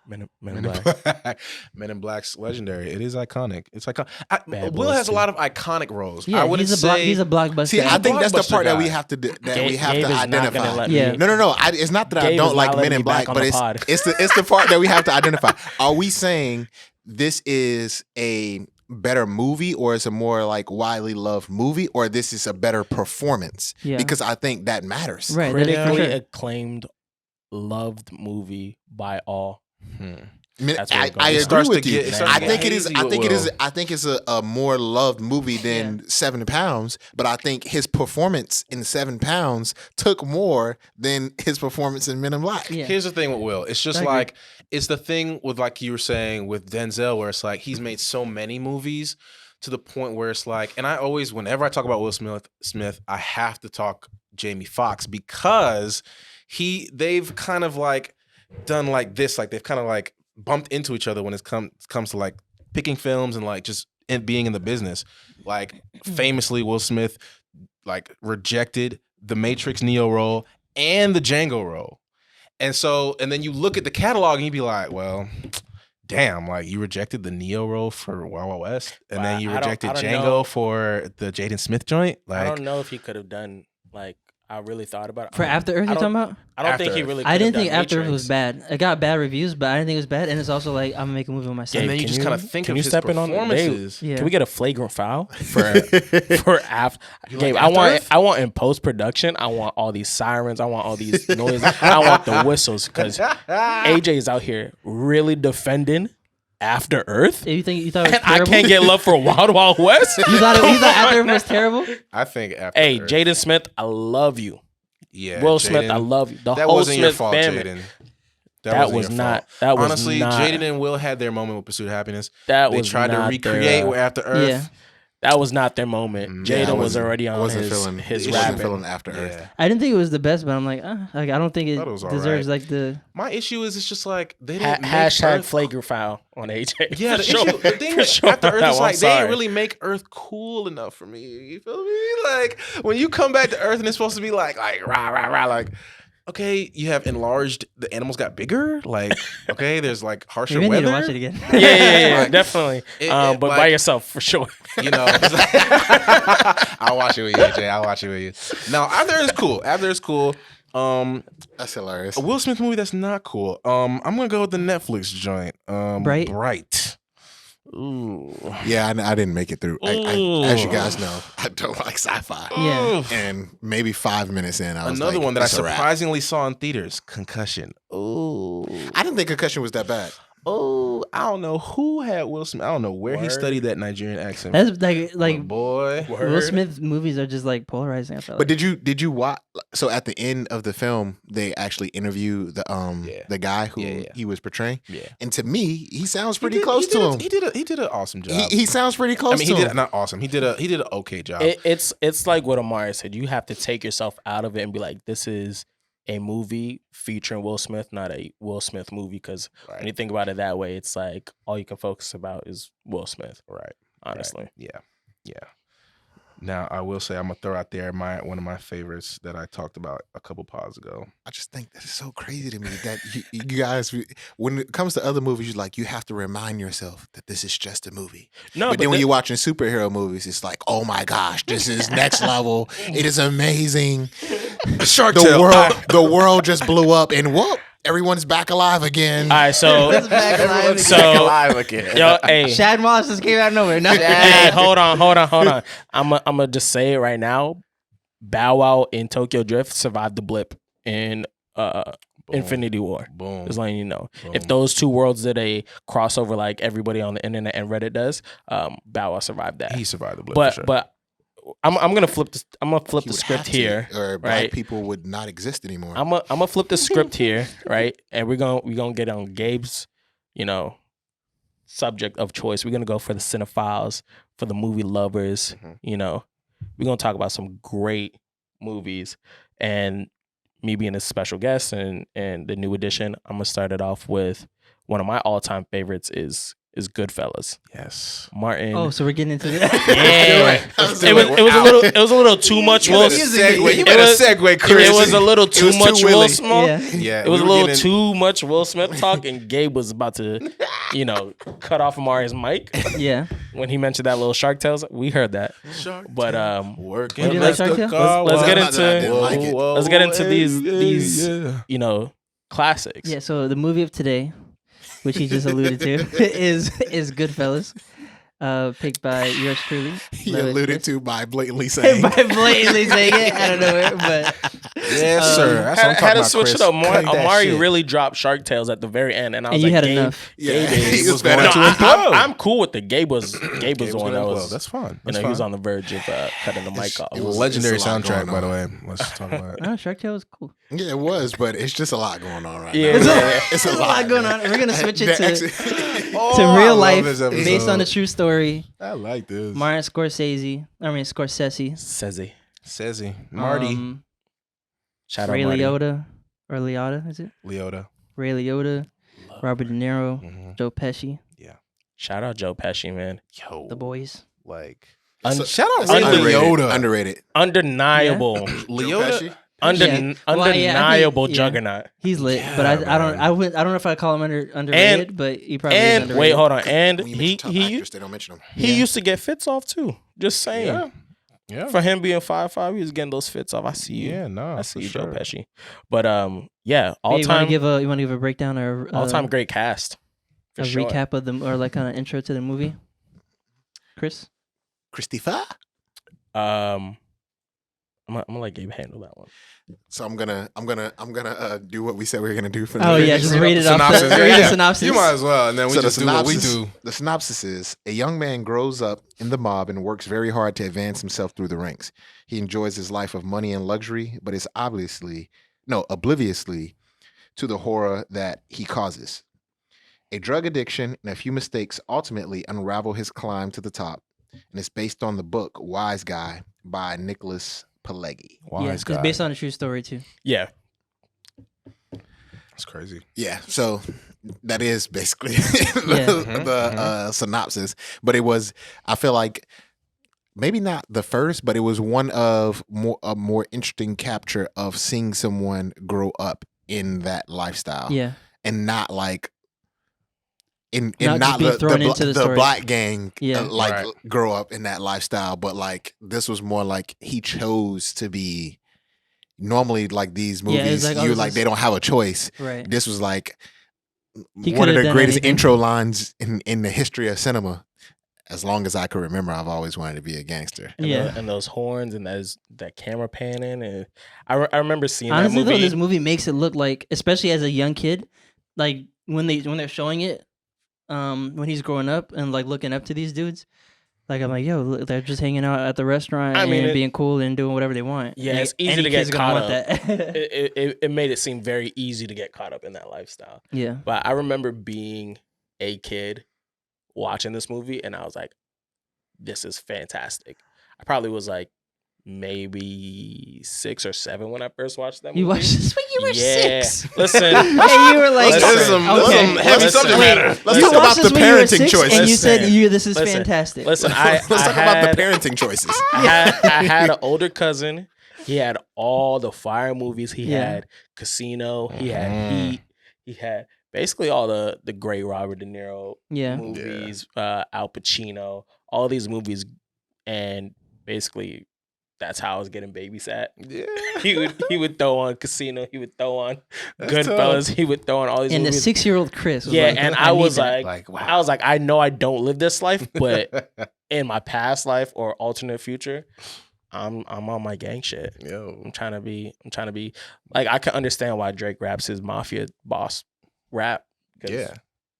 Men Men in in Black. Black. Men in Black's legendary. It is iconic. It's iconic. Bad Will Boys has a too. lot of iconic roles. Yeah, I wouldn't he's say a blockbuster. See, I think that's the blockbuster part that we guy. have to Gabe is not gonna identify. let Yeah. me- No. It's not that I Gabe don't is like not Men letting in me back Black, on but the it's pod. it's the part that we have to identify. Are we saying this is a better movie, or is a more like widely loved movie, or this is a better performance? Yeah. Because I think that matters. Right, that is for Critically sure. acclaimed, loved movie by all. That's where I, it goes. I It agree starts with to you. get- it starts I to think get it is. hazy I with think it is. Will. I think it's a more loved movie than 7 Pounds. But I think his performance in 7 Pounds took more than his performance in Men in Black. Yeah. Here's the thing with Will. It's just I agree. like it's the thing with like you were saying with Denzel, where it's like he's made so many movies to the point where it's like, and I always, whenever I talk about Will Smith, I have to talk Jamie Foxx because they've kind of like done like this, like they've kind of like bumped into each other when it comes to like picking films and like just being in the business. Like famously, Will Smith like rejected the Matrix Neo role and the Django role. And then you look at the catalog and you be like, well, damn, like you rejected the Neo role for Wild Wild West, and Well, then you I don't rejected Django know. for the Jaden Smith joint. Like, I don't know if he could have done like. I really thought about it. For After Earth, you're talking about? I don't think After he Earth. really. I didn't could have think done After Earth was Matrix. bad. It got bad reviews, but I didn't think it was bad. And it's also like, I'm gonna make a movie on myself. and then you Can just you- kind of think can of you his step in on it? performances. Yeah. Can we get a flagrant foul for after? You Gabe, like I After want Earth? I want in post production. I want all these sirens. I want all these noises. I want the whistles because AJ is out here really defending After Earth. You thought it was And I terrible? can't get love for Wild Wild West. You thought After Earth was terrible? I think After Hey, Earth. Jaden Smith, I love you. Yeah, Will Smith, I Jaden, love you. The that whole wasn't Smith your fault, family. Jaden. That wasn't was your not. fault. That was Honestly, not. Jaden and Will had their moment with Pursuit of Happiness. That They was tried to not recreate their, After Earth. Yeah. That was not their moment. Yeah, I Jaden was wasn't- already on wasn't his feeling, his wasn't rapping. feeling After Earth. Yeah. I didn't think it was the best, but I'm like I don't think it Thought it was deserves alright. like the. My issue is it's just like they didn't make Hashtag Earth flagrant foul on AJ. Yeah, For the thing For with sure After on Earth that is one. like I'm they didn't sorry. really make Earth cool enough for me. You feel me? Like when you come back to Earth and it's supposed to be like rah rah rah, like okay, you have enlarged. The animals got bigger. Like okay, there's like harsher Maybe I need weather. to watch it again. Yeah, Like, definitely. But by like- yourself for sure. You know, I'll watch it with you, Jay. I'll watch it with you. Now, After Earth is cool. After Earth is cool. That's hilarious. A Will Smith movie that's not cool. I'm gonna go with the Netflix joint. Bright? Bright. Ooh. Yeah, I didn't make it through. As you guys know, I don't like sci-fi. Yeah. And maybe 5 minutes in, I was Another like, one that I "It's a wrap." surprisingly saw in theaters. Concussion. Ooh. I didn't think Concussion was that bad. Oh, I don't know who had Will Smith. I don't know where he Word. studied that Nigerian accent. That's like But boy. Will Smith movies are just like polarizing. I felt But like. did you watch? So at the end of the film, they actually interview the guy who he was portraying. Yeah. And to me, he sounds pretty close to him. He did an awesome job. He sounds pretty close I mean, to he him. did not awesome. He did an okay job. It's like what Amari said. You have to take yourself out of it and be like, this is a movie featuring Will Smith, not a Will Smith movie. Because when you think about it that way, it's like all you can focus about is Will Smith. Right. Honestly. Right. Yeah. Now I will say I'm gonna throw out there one of my favorites that I talked about a couple pods ago. I just think that is so crazy to me that you guys, when it comes to other movies, you have to remind yourself that this is just a movie. No, but then when you're watching superhero movies, it's like, oh my gosh, this is next level. It is amazing. Shark The world just blew up, and whoop, everyone's back alive again. all right, so alive again. yo, hey, Shad Moss just came out of nowhere. No. hey, hold on. I'm gonna just say it right now. Bow Wow in Tokyo Drift survived the blip in Infinity War. Boom. Just letting you know. Boom. If those two worlds did a crossover like everybody on the internet and Reddit does, Bow Wow survived that. He survived the blip. but for sure. but I'm gonna flip this. I'm gonna flip He the would script have to, here. or black right? people would not exist anymore. I'm gonna flip the script here, right? And we're gonna get on Gabe's, subject of choice. We're gonna go for the cinephiles, for the movie lovers. Mhm. We're gonna talk about some great movies, and me being a special guest and the new edition, I'm gonna start it off with one of my all time favorites is Goodfellas. Yes. Martin. Oh, so we're getting into this. Yeah, Let's it do was it. it was a little it was a little too much You Will. better It segue. You It better was- segue, Chris. was a little too was too much Will willy. Smith. Yeah. Yeah. It was we a were little getting- too much Will Smith talk, and Gabe was about to, cut off Amari's mic Yeah. when he mentioned that little Shark Tales. We heard that, Shark but Tank, working. You like Shark the Tale? car Let's get Well, into I didn't like it. let's get into these yeah. classics. Yeah. So the movie of today, which he just alluded to, is Goodfellas, picked by yours truly. He Lewis alluded Chris. to by blatantly saying. by blatantly saying it out of nowhere, but Yes, sir. That's what I'm Had talking to about, switch Chris. it up. Cut that Amari shit. really dropped Shark Tales at the very end, and I was And like, you had Gabe, enough. Yeah, Gabe he is- was better. going to implode. I'm cool with the Gabe was the Gabe one gonna that implode. was. That's fine. You That's know, he fine. was on the verge of cutting the mic off. It was- Legendary it's a lot soundtrack, going by the on. way. Let's talk about it. Oh, Shark Tale was cool. Yeah, it was, but it's just a lot going on right Yeah, now. yeah. It's a There's lot going on. We're gonna switch it to Oh, to I real love life this episode. based on a true story. I like this. Martin Scorsese. Says Says he. Marty. Shout out Ray Marty. Liotta or Liotta, is it? Leota. Ray Liotta, Robert De Niro, Mhm. Joe Pesci, Shout out Joe Pesci, man. Yo. the boys. Like. So- Shout out It's Ray underrated. Leota. Underrated. Undeniable, Joe Leota. Pesci? Yeah. Well, yeah, I think- undeniable yeah. juggernaut. He's lit, Yeah, but I don't man. I don't know if I call him underrated, but he probably is And underrated. wait, hold on. And When you mention top he actors, they don't mention them. he Yeah. used to get fits off too. Just saying. Yeah. Yeah. For him being 5'5", he was getting those fits off. I see you. Yeah, no. I see for you, sure. Joe Pesci. But yeah, Hey, all you want time, to give a breakdown or all time great cast. For a sure. recap of the or like kind of intro to the movie? Chris? Christopher? I'm gonna let Gabe handle that one. So I'm gonna do what we said we were gonna do for the Oh yeah, movie. just read it off. Synopsis. Read Yeah. the synopsis. You might as well, and then we So just do what we do. The synopsis is: a young man grows up in the mob and works very hard to advance himself through the ranks. He enjoys his life of money and luxury, but is obliviously to the horror that he causes. A drug addiction and a few mistakes ultimately unravel his climb to the top, and it's based on the book Wise Guy by Nicholas Pileggi. Yeah, Wise guy. it's based on a true story too. Yeah, That's crazy. Yeah, so that is basically Yeah. the synopsis. But it was, I feel like, maybe not the first, but it was one of a more interesting capture of seeing someone grow up in that lifestyle, Yeah. and not like in Not just not being the thrown into the the story. black gang, Yeah. Right. grow up in that lifestyle, but like this was more like he chose to be. Normally, like these Yeah, it's movies, like, oh, you this like is- they don't have a choice. Right. This was like He one of could've the done greatest anything. intro lines in the history of cinema. As long as I can remember, I've always wanted to be a gangster. and Yeah. and those horns and that camera panning, and I remember seeing Honestly, that though, movie. this movie makes it look like, especially as a young kid, like when they're showing it, when he's growing up and like looking up to these dudes, like I'm like, yo, look, they're just hanging out at the restaurant I mean, and it- being cool and doing whatever they want. Yeah, And it's easy any to get kid's gonna caught want up. that. it made it seem very easy to get caught up in that lifestyle. Yeah. But I remember being a kid watching this movie, and I was like, this is fantastic. I probably was like maybe 6 or 7 when I first watched that movie. You watched this when you were Yeah. 6. Listen, And you were like, Listen, This is some okay. heavy Listen. subject Wait, matter. Let's You talk about watched the this when you were parenting 6 choices. and you said, Listen. this is Listen. fantastic. listen, Let's talk about the parenting choices. I had an older cousin. He had all the fire movies. He Yeah. had Casino. He had Mhm. Heat. He had basically all the great Robert De Niro Yeah. movies, Al Pacino, all these movies, and basically that's how I was getting babysat. Yeah. He would throw on Casino. He would throw on That's Goodfellas. He would throw on all these And the movies. 6-year-old Chris was Yeah, like, and I need was that. like, Wow. I was like, I know I don't live this life, but in my past life or alternate future, I'm on my gang shit. Yo. I'm trying to be like, I can understand why Drake raps his mafia boss rap. 'Cause Yeah.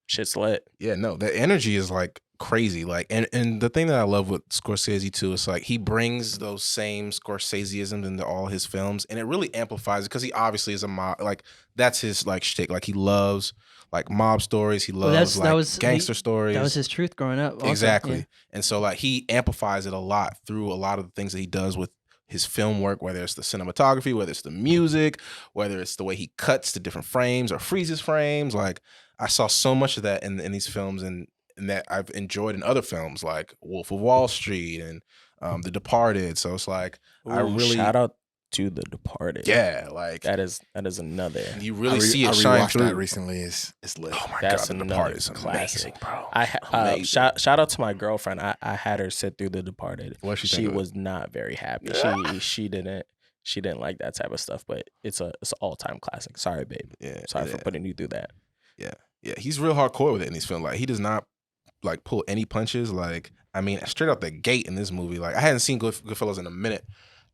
shit's lit. Yeah, no, the energy is like crazy. Like, and the thing that I love with Scorsese too is like he brings those same Scorseseisms into all his films, and it really amplifies it because he obviously is a mob. Like that's his like shtick. Like he loves like mob stories. He Well, loves that like was- gangster stories. That was his truth growing up. also. Exactly. Yeah. And so like he amplifies it a lot through a lot of the things that he does with his film work, whether it's the cinematography, whether it's the music, whether it's the way he cuts to different frames or freezes frames. Like I saw so much of that in these films and that I've enjoyed in other films like Wolf of Wall Street and The Departed. So it's like I Ooh, really shout out to The Departed. yeah, like that is another. you really see I it shine rewatched through. that recently. It's lit. Oh my That's god, The another Departed is classic. amazing, bro. I shout out to my girlfriend. I had her sit through The Departed. What she She think of it? was not very happy. She didn't like that type of stuff. But it's an all time classic. Sorry, babe. Yeah, Sorry yeah. for putting you through that. Yeah, he's real hardcore with it in these films. Like he does not like pull any punches. Like I mean, straight out the gate in this movie. Like I hadn't seen Goodfellas in a minute,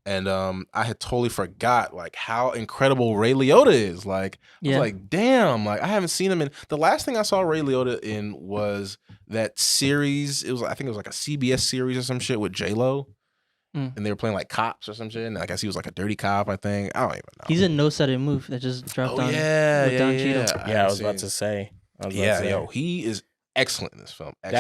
And I had totally forgot like how incredible Ray Liotta is. Like I was like, damn, like I haven't seen him in. The last thing I saw Ray Liotta in was that series. I think it was like a CBS series or some shit with J-Lo. And they were playing like cops or some shit. And I guess he was like a dirty cop, I think. I don't even know. He's in No Sudden Move that just dropped on with Don Cheadle. Yeah, I was about to say. Yo, he is excellent in this film. He's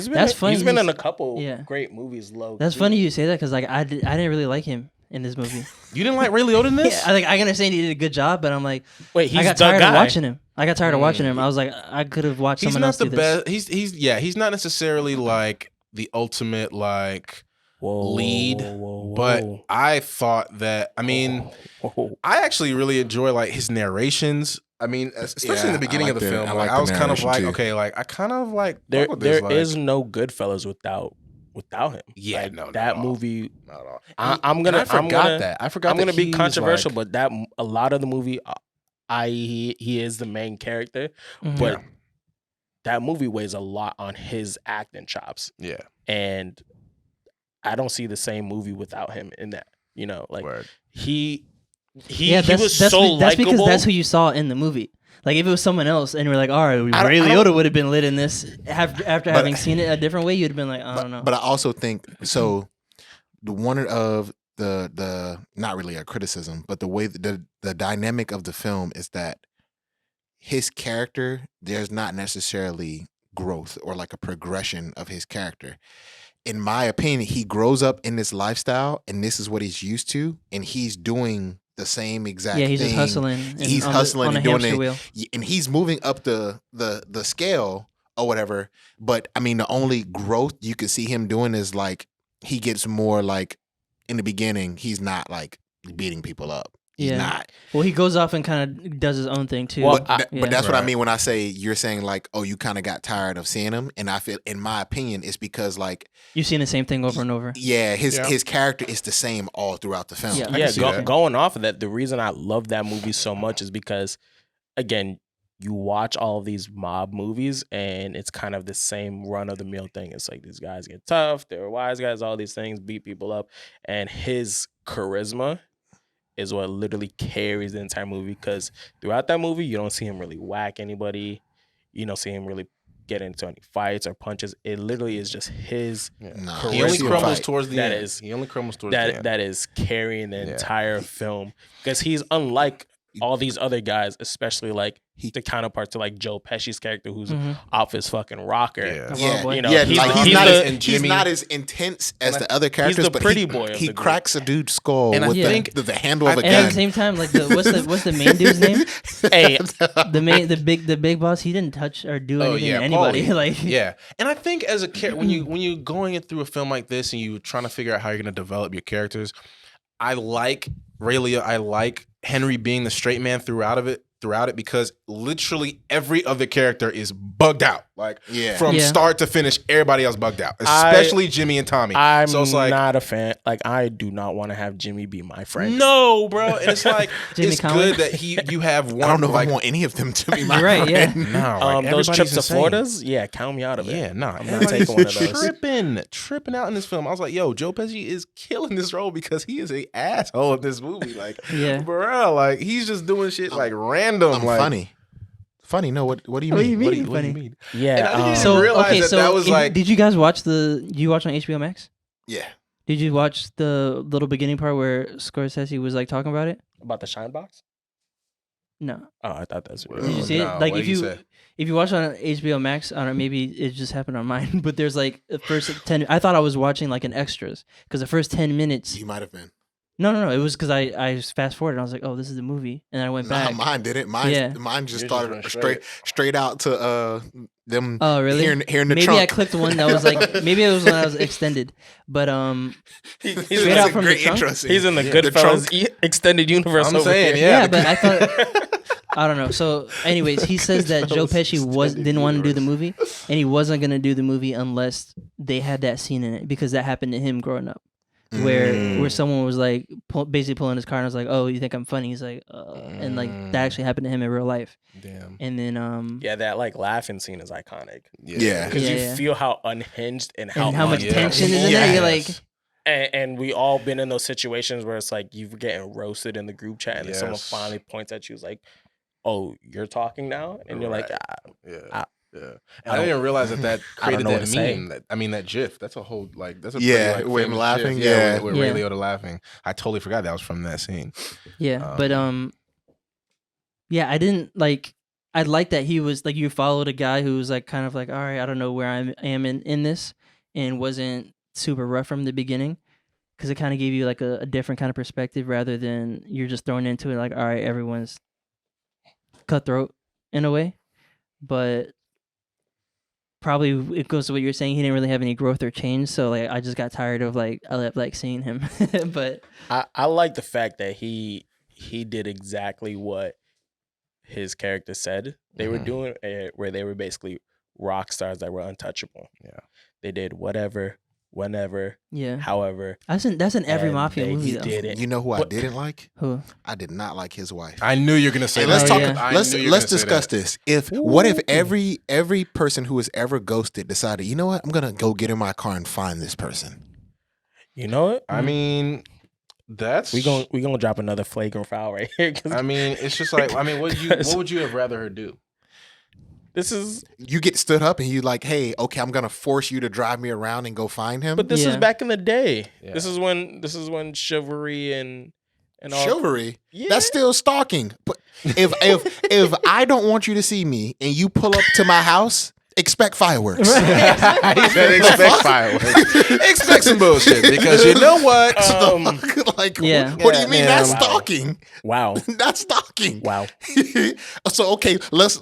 That's funny. been in a couple great movies. That's funny you say that because like I didn't really like him in this movie. You didn't like Ray Liotta in this? Yeah, I understand he did a good job, but I'm like, wait, I got tired of watching him. I was like, I could have watched someone else do this. He's not necessarily like the ultimate like lead, but I thought that. I mean, I actually really enjoy like his narrations. I mean, especially in the beginning of the film, like I was kind of like, okay, like I kind of like there is no Goodfellas without him. Yeah, like, no, that movie. Not at all. I forgot that. I'm gonna be controversial, but that a lot of the movie, he is the main character, but that movie weighs a lot on his acting chops. Yeah, and I don't see the same movie without him in that. You know, like he was so likable. That's because that's who you saw in the movie. Like if it was someone else and we're like, all right, Ray Liotta would have been lit in this after having seen it a different way, you'd have been like, I don't know. But I also think so. One of the not really a criticism, but the way the dynamic of the film is that his character, there's not necessarily growth or like a progression of his character. In my opinion, he grows up in this lifestyle and this is what he's used to, and he's doing the same exact thing. He's just hustling. He's hustling and doing it, and he's moving up the scale or whatever. But I mean, the only growth you can see him doing is like he gets more like in the beginning. He's not like beating people up. He's not. Well, he goes off and kind of does his own thing too. Well, but that's what I mean when I say you're saying like, oh, you kind of got tired of seeing him, and I feel, in my opinion, it's because like you've seen the same thing over and over. Yeah, his character is the same all throughout the film. Going off of that, the reason I love that movie so much is because, again, you watch all of these mob movies, and it's kind of the same run of the mill thing. It's like these guys get tough, they're wise guys, all these things, beat people up, and his charisma is what literally carries the entire movie, because throughout that movie, you don't see him really whack anybody. You don't see him really get into any fights or punches. It literally is just his charisma. He only crumbles towards the end. He only crumbles towards the end. That is carrying the entire film, because he's unlike all these other guys, especially like the counterpart to like Joe Pesci's character, who's off his fucking rocker. You know, he's not as intense as the other characters. He's the but pretty boy. He cracks a dude's skull and with the handle of a gun. And at the same time, like what's the main dude's name? Hey, the big boss. He didn't touch or do anything to anybody. Paulie. Like and I think as a character, when you going through a film like this and you trying to figure out how you're going to develop your characters, I like Ray Liotta. I like Henry being the straight man throughout it, because literally every other character is bugged out. Like from start to finish, everybody else bugged out, especially Jimmy and Tommy. I'm not a fan. Like, I do not want to have Jimmy be my friend. No, bro. And it's like it's good that you have one. I don't know if I want any of them to be my friend. Yeah. No, like, those trips to Florida's, count me out of it. Yeah, no, I'm not taking one of those. Tripping out in this film. I was like, yo, Joe Pesci is killing this role because he is an asshole in this movie. Like, bro, like he's just doing shit like random. I'm like, funny. No, what do you mean? What do you mean? What do you mean? Yeah. And I didn't realize that was like. Did you guys watch Did you watch on HBO Max? Yeah. Did you watch the little beginning part where Scorsese was like talking about it? About the Shine Box? No. Oh, I thought that's what. Did you see it? Like if you watch on HBO Max, I don't know, maybe it just happened on mine, but there's like the first 10. I thought I was watching like an extras because the first 10 minutes. You might have been. No. It was because I fast forwarded. And I was like, oh, this is the movie, and then I went back. Mine didn't. Mine just started straight out to them. Oh, really? Hearing the maybe trunk. I clicked one that was like maybe it was when I was extended, but straight out from the trunk. He's in the Goodfellas extended universe. I'm saying, yeah, but I thought. I don't know. So, anyways, he says that Joe Pesci didn't want to do the movie, and he wasn't going to do the movie unless they had that scene in it, because that happened to him growing up. Where someone was like basically pulling his car and was like, "Oh, you think I'm funny?" He's like, and like that actually happened to him in real life. Damn. And then that like laughing scene is iconic. Yeah, because you feel how unhinged and how much tension is in there. You're like, And we all been in those situations where it's like you're getting roasted in the group chat, and then someone Yes. finally points at you, is like, "Oh, you're talking now," and you're like, Right. "Ah, Yeah. I And I didn't realize that I don't created know what that to say. meme. that GIF. That's a whole that's a Yeah, pretty with him famous laughing, GIF. yeah. With Ray Yeah. Liotta laughing. I totally forgot that was from that scene. Yeah, but yeah, I didn't like. I like that he was like, you followed a guy who was like kind of like, all right, I don't know where I am in this, and wasn't super rough from the beginning, because it kind of gave you like a different kind of perspective rather than you're just thrown into it like, all right, everyone's cutthroat in a way. But probably it goes to what you're saying. He didn't really have any growth or change, so like I just got tired of like seeing him. But I like the fact that he did exactly what his character said they were doing, where they were basically rock stars that were untouchable. Yeah. They did whatever, whenever, yeah, however. that's in every and mafia movie he though. did it. You know who I But- didn't like? Who? I did not like his wife. I knew you were gonna say Hey, that. let's Oh, talk. yeah. I Let's knew you were let's gonna say discuss that. this. What if every person who has ever ghosted decided, you know what, I'm gonna go get in my car and find this person. You know what? I mean, that's we gonna drop another flagrant foul right here. 'Cause I mean, it's just like, I mean, what would you have rather her do? this is, You get stood up and you like, hey, okay, I'm gonna force you to drive me around and go find him. but this is Yeah. back in the day. Yeah. This is when chivalry and all. Chivalry. Yeah. That's still stalking. But if I don't want you to see me and you pull up to my house, expect fireworks. He said expect fireworks. Expect some bullshit, because you know what? Like, Yeah. what do you mean? That's Wow. stalking. Wow. That's stalking. Wow. So okay, let's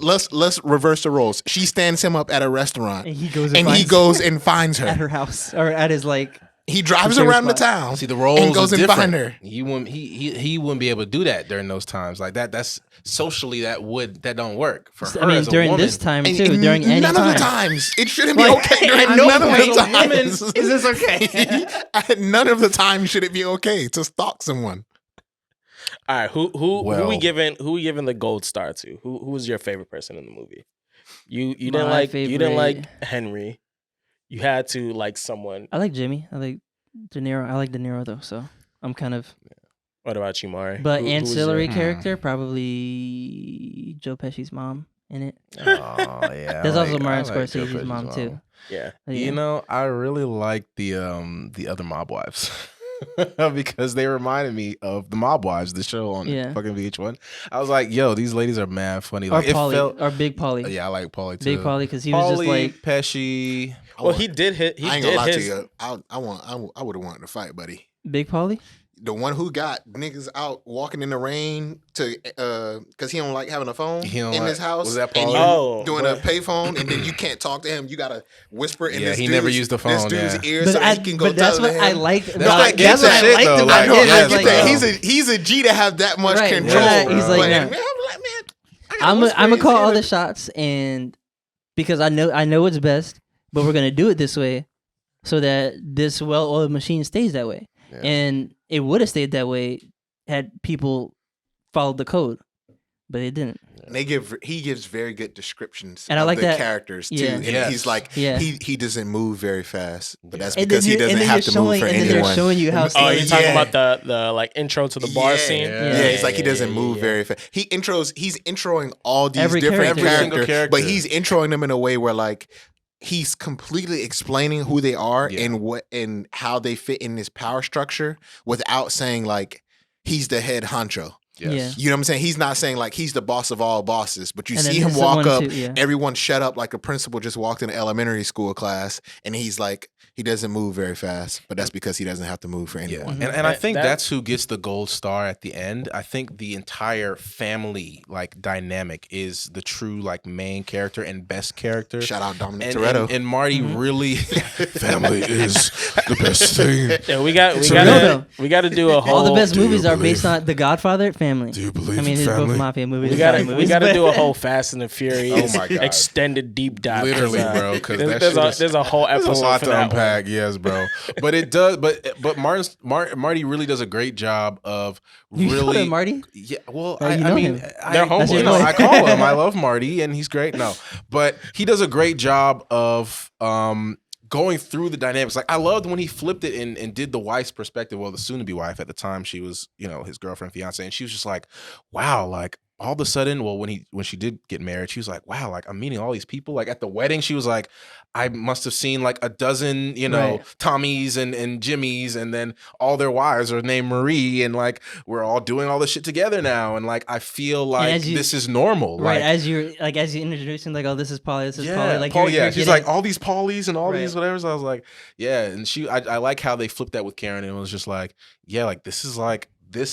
reverse the roles. She stands him up at a restaurant, And he goes and he finds goes and finds at her. her house or at his like. He drives Security around the spot. town. See, the roles and goes is and different. find her. He wouldn't be able to do that during those times like that. That's socially that don't work for her. I mean, as a during woman. this time And- too. and During any none time. of the times. It shouldn't be Like, okay. at During no none of point the as a woman times. is this okay. At none of the times should it be okay to stalk someone. All right, who we Well- giving the gold star to? Who was your favorite person in the movie? You didn't My like you didn't like favorite- Henry. You had to like someone. I like Jimmy. I like De Niro. I like De Niro though, so I'm kind of. What about you, Mari? But Who was your- ancillary character, probably Joe Pesci's mom in it. Oh yeah, There's also I Martin Joe Scorsese's Pesci's mom too. Yeah. Yeah. You know, I really like the other Mob Wives. Because they reminded me of the Mob Wives, the show on Yeah. fucking VH1. I was like, yo, these ladies are mad funny. Or Like, it Polly, felt, or Big Polly. yeah, I like Pauly too. Big Polly, because he was just Pauly, like, Pesci. Well, he did hit. He I ain't did gonna lie his. to you. I would have wanted to fight, buddy. Big Polly? The one who got niggas out walking in the rain to because he don't like having a phone He don't in like- his house. was that and Pauly? you Oh, doing a but- payphone, and then you can't talk to him. You gotta whisper in Yeah, this he dude's, never used the this phone, dude's yeah. ear But, so he can go but that's tell what I him. liked. That's That's, like that's gangsta what I shit, liked though, about like, I know, it. yeah, I It's get like, that. He's a G to have that much Right, control. right. He's like, But, nah. man, I'm like, man, I gotta I'm whisper gonna in call his all ear. the shots, and because I know what's best, but we're gonna do it this way, so that this well-oiled machine stays that way. Yeah. And it would have stayed that way had people followed the code, but they didn't. And he gives very good descriptions And I of like the that- characters too. yeah. And Yes. he's like, Yeah. he doesn't move very fast, but that's And because then he doesn't have to move for and then anyone. they're showing you how. Oh, slow you're he talking Yeah. about the like intro to the bar Yeah. scene. Yeah. Yeah, it's like he doesn't yeah, move yeah. very fast. He's introing all these Every different character. Every single characters, but character. he's introing them in a way where like he's completely explaining who they are Yeah. and what and how they fit in this power structure without saying like he's the head honcho. Yes. Yeah. You know what I'm saying? He's not saying like he's the boss of all bosses, but you And then see him there's walk someone up, too, yeah. everyone shut up like a principal just walked in an elementary school class, and he's like, he doesn't move very fast, but that's because he doesn't have to move for Yeah, anyone. and I think That- that's who gets the gold star at the end. I think the entire family like dynamic is the true like main character and best character. Shout out Dominic and, Toretto. and Marty really family is the best thing. Yeah, we got to do a whole. All the best do you movies are believe- based on The Godfather, Family. Do you believe I mean, in it's both family? mafia movies. We and got family to movies, do but- a whole Fast and the Furious Oh my God. extended deep dive. Literally, bro, because there's, that there's shit a, is- there's a whole There's episode a lot for to that unpack, yes, bro. But it does. But Marty really does a great job of You call really. him Marty? Yeah, well, Oh, I you know mean, him. They're I, homeboys. you know, I call him. I Yeah. love Marty, and he's great. No, but he does a great job of going through the dynamics. Like I loved when he flipped it and did the wife's perspective. Well, the soon-to-be wife at the time, she was, you know, his girlfriend, fiance, and she was just like, wow, like all of a sudden, well, when she did get married, she was like, wow, like I'm meeting all these people. Like at the wedding, she was like, I must have seen like a dozen, you know, Tommies and Jimmys, and then all their wives are named Marie, and like we're all doing all this shit together now, and like I feel like this is normal, right? Like, as you introducing, like, oh, this is Polly, this is Polly, like Paul, you're she's getting, like all these Paulies and all these whatever. So I was like, yeah, and I like how they flipped that with Karen, and it was just like, yeah, like this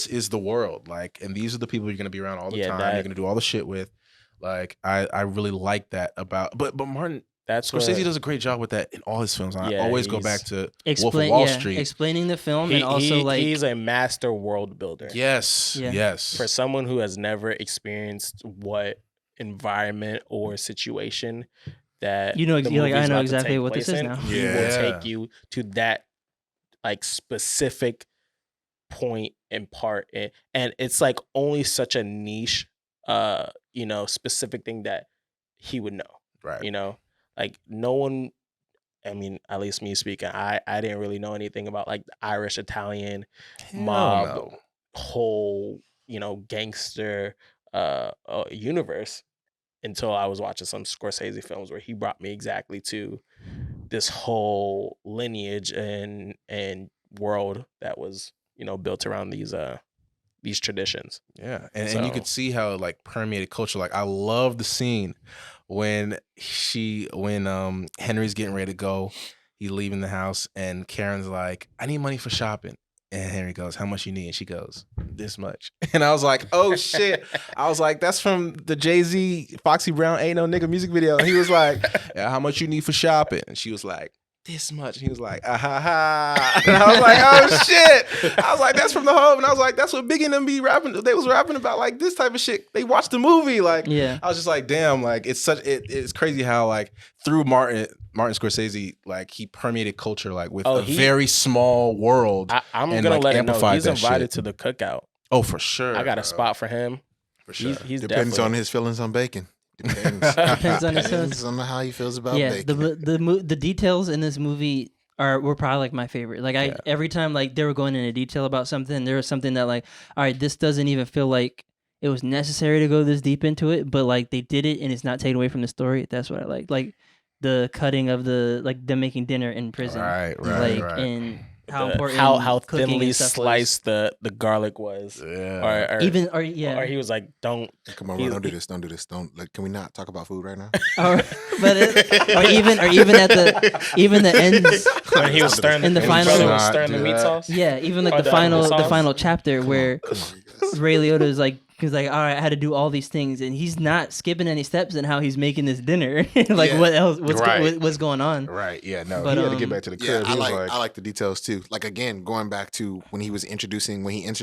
is the world, like, and these are the people you're gonna be around all the time. You're gonna do all the shit with. Like, I really like that about, but Martin. Scorsese does a great job with that in all his films. I always go back to Wolf of Wall Street, explaining the film, and also like he's a master world builder. Yes. For someone who has never experienced what environment or situation that I know exactly what this is now. He will take you to that like specific point and part, and it's like only such a niche, specific thing that he would know, right? Like no one, I mean, at least me speaking, I didn't really know anything about like the Irish Italian mob whole, gangster universe until I was watching some Scorsese films where he brought me exactly to this whole lineage and world that was, built around these traditions. Yeah. And you could see how it like permeated culture. Like I love the scene when Henry's getting ready to go, he's leaving the house, and Karen's like, I need money for shopping. And Henry goes, how much you need? And she goes, this much. And I was like, oh shit. I was like, that's from the Jay-Z Foxy Brown Ain't No Nigga music video. And he was like, yeah, how much you need for shopping? And she was like, this much. And he was like, ah ha ha. And I was like, oh shit. I was like, that's from the Hub. And I was like, that's what Biggie and them be rapping. They was rapping about like this type of shit. They watched the movie. Like, I was just like, damn, like it's crazy how like through Martin Scorsese, like he permeated culture like with a very small world. I'm gonna let him know he's invited to the cookout. Oh, for sure. I got a spot for him. For sure. He's depends on his feelings on bacon. Depends on how he feels about bacon. The details in this movie were probably like my favorite. Like every time like they were going into detail about something, there was something that like, all right, this doesn't even feel like it was necessary to go this deep into it, but like they did it and it's not taken away from the story. That's what I like. Like the cutting of them making dinner in prison, right. And how important how thinly sliced the garlic was, or he was like, don't come on, don't do this, like, can we not talk about food right now? or even at the ends when he was stirring in the final the meat sauce. Yeah, even like the final chapter where Ray Liotta is like, because like, all right, I had to do all these things, and he's not skipping any steps in how he's making this dinner. Like what else? What's going on? Right. Yeah. No. But, he had to get back to the crib. I like the details too. Like again, going back to when he entered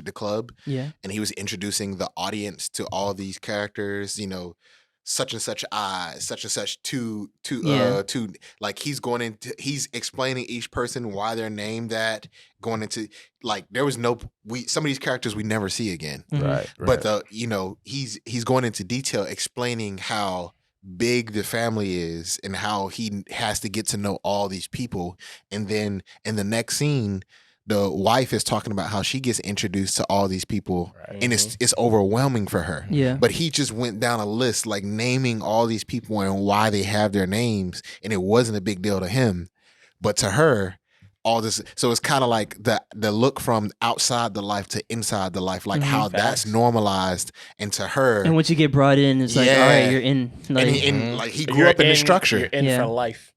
the club. Yeah. And he was introducing the audience to all these characters. Such and such eyes, such and such to like he's explaining each person why they're named that, going into like there was some of these characters we never see again. Mm-hmm. Right. But he's going into detail explaining how big the family is and how he has to get to know all these people. And then in the next scene, the wife is talking about how she gets introduced to all these people, and it's overwhelming for her. Yeah. But he just went down a list, like naming all these people and why they have their names, and it wasn't a big deal to him, but to her, all this. So it's kind of like the look from outside the life to inside the life, like how that's normalized, and to her. And once you get brought in, it's like, all right, you're in. Like, and he grew up in the structure. You're in for life.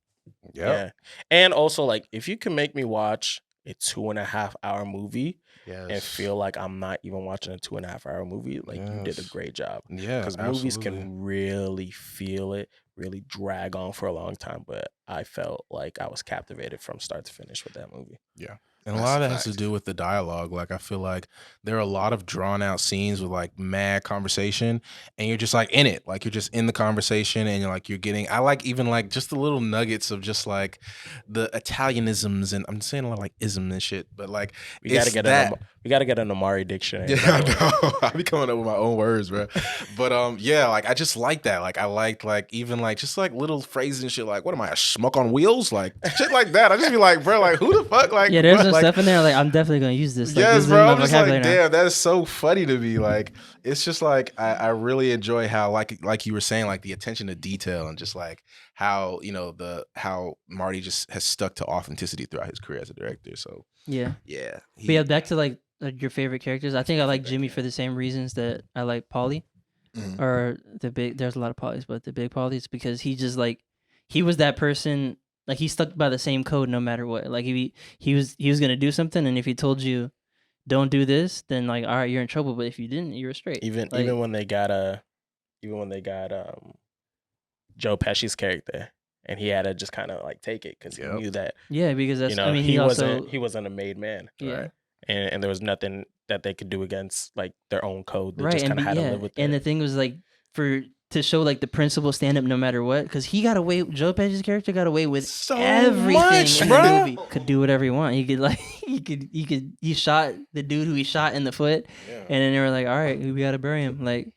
Yep. Yeah. And also, like, if you can make me watch a 2.5 hour movie and feel like I'm not even watching a 2.5 hour movie, like you did a great job. Yeah, because movies can really feel it, really drag on for a long time. But I felt like I was captivated from start to finish with that movie. Yeah. And a lot of that has to do with the dialogue. Like, I feel like there are a lot of drawn out scenes with like mad conversation, and you're just like in it. Like, you're just in the conversation, and you're getting, I like even like just the little nuggets of just like the Italianisms, and I'm saying a lot of like ism and shit, but like we gotta get that We got to get an Amari dictionary. Yeah, I know. I be coming up with my own words, bro. But yeah, like I just like that. Like I like even like just like little phrases and shit. Like, what am I, a schmuck on wheels? Like shit like that. I just be like, bro, like who the fuck? Like, Yeah, there's bro, some like, stuff in there. Like I'm definitely gonna use this. Like, yes, this is bro. in my I'm just like, vocabulary now. damn, that is so funny to me. Like, it's just like I really enjoy how like you were saying, like the attention to detail and just like how how Marty just has stuck to authenticity throughout his career as a director. So Yeah. yeah, But yeah, back to like your favorite characters. I think I like Jimmy for the same reasons that I like Paulie. Or there's a lot of Paulies, but the big Paulies, because he just like he was that person. Like he stuck by the same code no matter what. Like he was gonna do something, and if he told you don't do this, then like all right, you're in trouble. But if you didn't, you were straight. Even Like, when they got Joe Pesci's character, and he had to just kind of like take it because he knew that yeah, because that's I mean he also wasn't a made man, yeah. right? And there was nothing that they could do against like their own code. They Right, just and kind of had to live with it. And the thing was like to show like the principle stand up no matter what, because he got away. Joe Pesci's character got away with so everything much, in bro. the movie. Could do whatever he want. He could like he shot the dude who he shot in the foot, and then they were like, all right, we gotta bury him. Like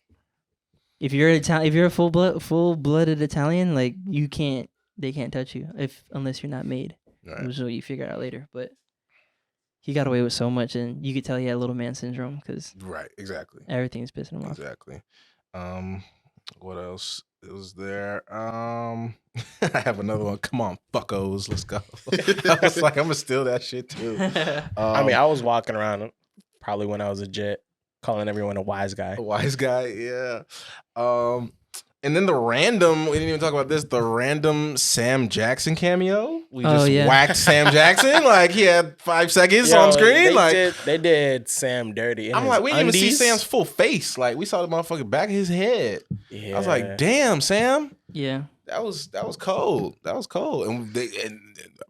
if you're a full blooded Italian, like they can't touch you unless you're not made. Right. Which is what you figure out later, but. He got away with so much, and you could tell he had little man syndrome because Right, exactly. everything's pissing him off. Exactly. What else was there? I have another one. Come on, fuckos, let's go. I was like, I'm gonna steal that shit too. I mean, I was walking around probably when I was a jet, calling everyone a wise guy. A wise guy, yeah. And then we didn't even talk about this, the random Sam Jackson cameo. We just whacked Sam Jackson. Like he had 5 seconds on screen. They did Sam dirty. I'm like, we didn't even see Sam's full face. Like we saw the motherfucking back of his head. Yeah. I was like, damn, Sam. Yeah. That was cold. That was cold. And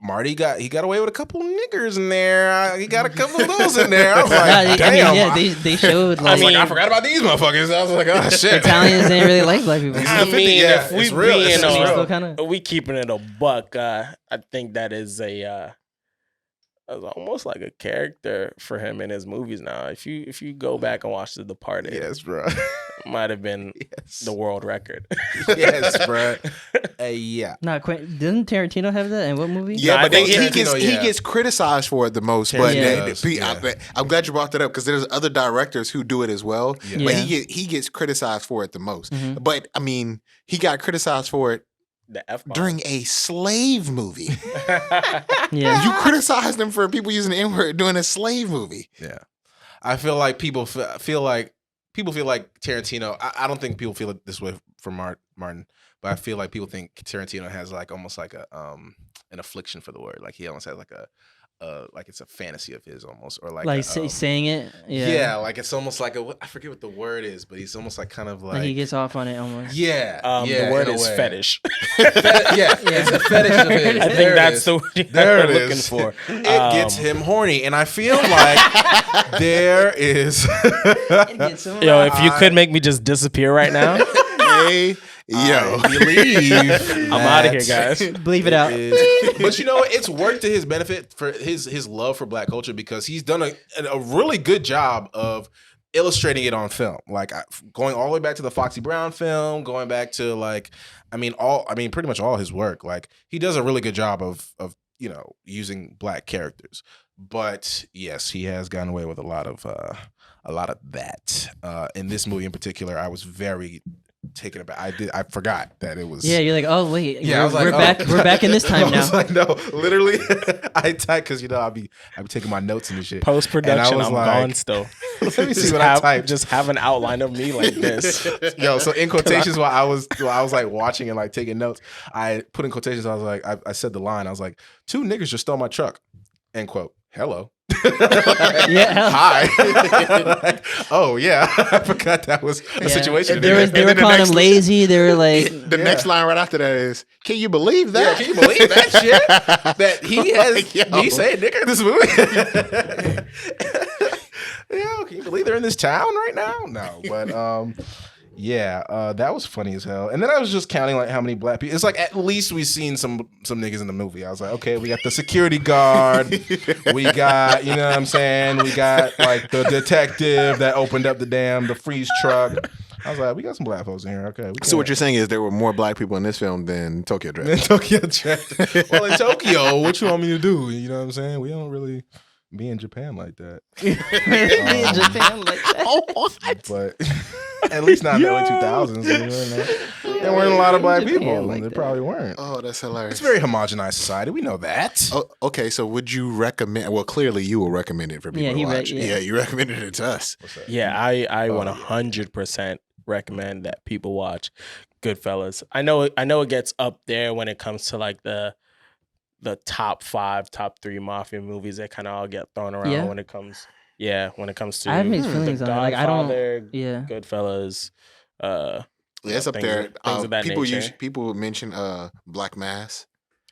Marty got away with a couple niggers in there. He got a couple of those in there. I was like, damn. I mean, they showed. Like, I forgot about these motherfuckers. I was like, oh shit. Italians didn't really like black people. I mean, if we real. We keeping it a buck, I think that is almost like a character for him in his movies now. If you go back and watch The Departed, yes, bro, it might have been the world record. Yes, bro. Yeah. Not quite. Didn't Tarantino have that? In what movie? Yeah, but he Tarantino, gets criticized for it the most. But I'm glad you brought that up because there's other directors who do it as well. Yeah. But he gets criticized for it the most. Mm-hmm. But I mean, he got criticized for it during a slave movie. Yeah, you criticized him for people using the N-word during a slave movie. Yeah, I feel like people feel like Tarantino. I don't think people feel it this way for Martin, but I feel like people think Tarantino has like almost like a an affliction for the word. Like he almost has like like it's a fantasy of his almost, or like saying it. Yeah, like it's almost like I forget what the word is, but he's almost like kind of like he gets off on it almost. Yeah, the word is fetish. It's a fetish of his. I think that's the word they're looking for. It gets him horny, and I feel like there is. Yo, if you could make me just disappear right now. Yo, believe I'm out of here, guys. Believe it out. But you know what? It's worked to his benefit for his love for black culture because he's done a really good job of illustrating it on film. Like going all the way back to the Foxy Brown film, going back to pretty much all his work. Like he does a really good job of using black characters. But yes, he has gotten away with a lot of that. In this movie in particular, I was very taken aback. I forgot that it was. Yeah, you're like, oh wait, yeah, I was like, we're back in this time now. I was like, no, literally, I typed because I'll be taking my notes and shit. Post production, I'm gone still. Let me see what I typed. Just have an outline of me like this. Yo, so in quotations while I was like watching and like taking notes, I put in quotations. I was like, I said the line. I was like, 2 niggas just stole my truck. End quote. Hello. Yeah. Hi. Like, oh yeah, I forgot that was a situation. They were calling him lazy. They were like, the next line right after that is, "Can you believe that? Yeah, can you believe that shit? That he has he said nigga in this movie." Yeah, can you believe they're in this town right now? No, but Yeah, that was funny as hell. And then I was just counting like how many black people. It's like at least we seen some niggas in the movie. I was like, okay, we got the security guard, we got, you know what I'm saying, we got like the detective that opened up the freeze truck. I was like, we got some black folks in here. Okay. So what you're saying is there were more black people in this film than Tokyo Drift. in Tokyo Drift. Well, in Tokyo, what you want me to do? You know what I'm saying? We don't really be in Japan like that. Be in Japan like that. But at least not in the early 2000s. There weren't a lot of black Japan people. like There that. probably weren't. Oh, that's hilarious. It's a very homogenized society. We know that. Oh, okay, so would you recommend? Well, clearly you will recommend it for people to watch. yeah. You recommended it to us. What's that? Yeah, I 100% recommend that people watch Goodfellas. I know it gets up there when it comes to like the top 5, top 3 mafia movies that kind of all get thrown around Yeah. when it comes to I have mixed The feelings on it. Like I don't. Godfather, Yeah. Goodfellas, Yeah, it's up things there. of that people nature. people mention Black Mass.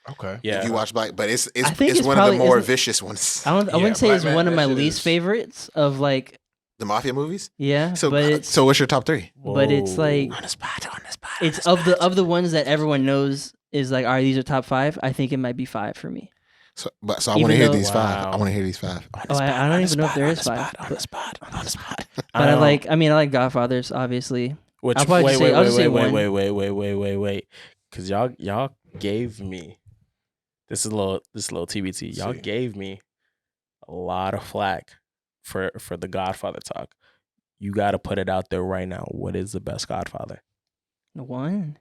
Okay. Yeah. If you watch Black, but it's I think it's one of the probably- more isn't- vicious ones. I wouldn't say Black it's Man, one of that my shit least is- favorites of like. The mafia movies. Yeah, So but it's so what's your top 3? but it's Whoa. like On the spot. it's of the ones that everyone knows is like, all right, these are top 5. I think it might be 5 for me. So I want to Even hear though- these 5. Wow. I want to hear these 5. Oh, I don't even know if there is 5. On the spot. But I like Godfathers, obviously. Which I'll probably just say- I'll just say one. wait, because y'all gave me this is a little TBT. Y'all See. gave me a lot of flack for the Godfather talk. You got to put it out there right now. What is the best Godfather? One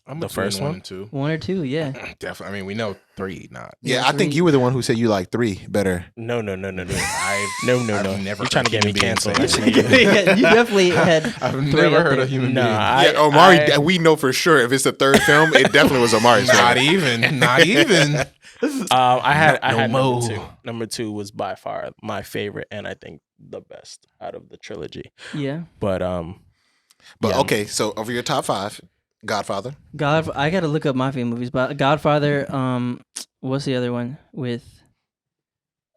I'm The between first one? and 2. or 2, yeah. Definitely. I mean, we know 3, not. Yeah, Yeah, I think 3. you were the one who said you like 3 better. No. I've No. I've never You're trying to heard get me human beings canceled. say I that. see. Yeah, you definitely had I've 3 never up heard there. a human No, being. I- Yeah, Omari. I- We know for sure if it's the 3rd film, it definitely was Omari's. Not favorite. even. Not even. I had No number mo. 2. Number 2 was by far my favorite and I think the best out of the trilogy. Yeah. But But yeah. okay, so over your top 5, Godfather. I gotta look up mafia movies, but Godfather. What's the other one with?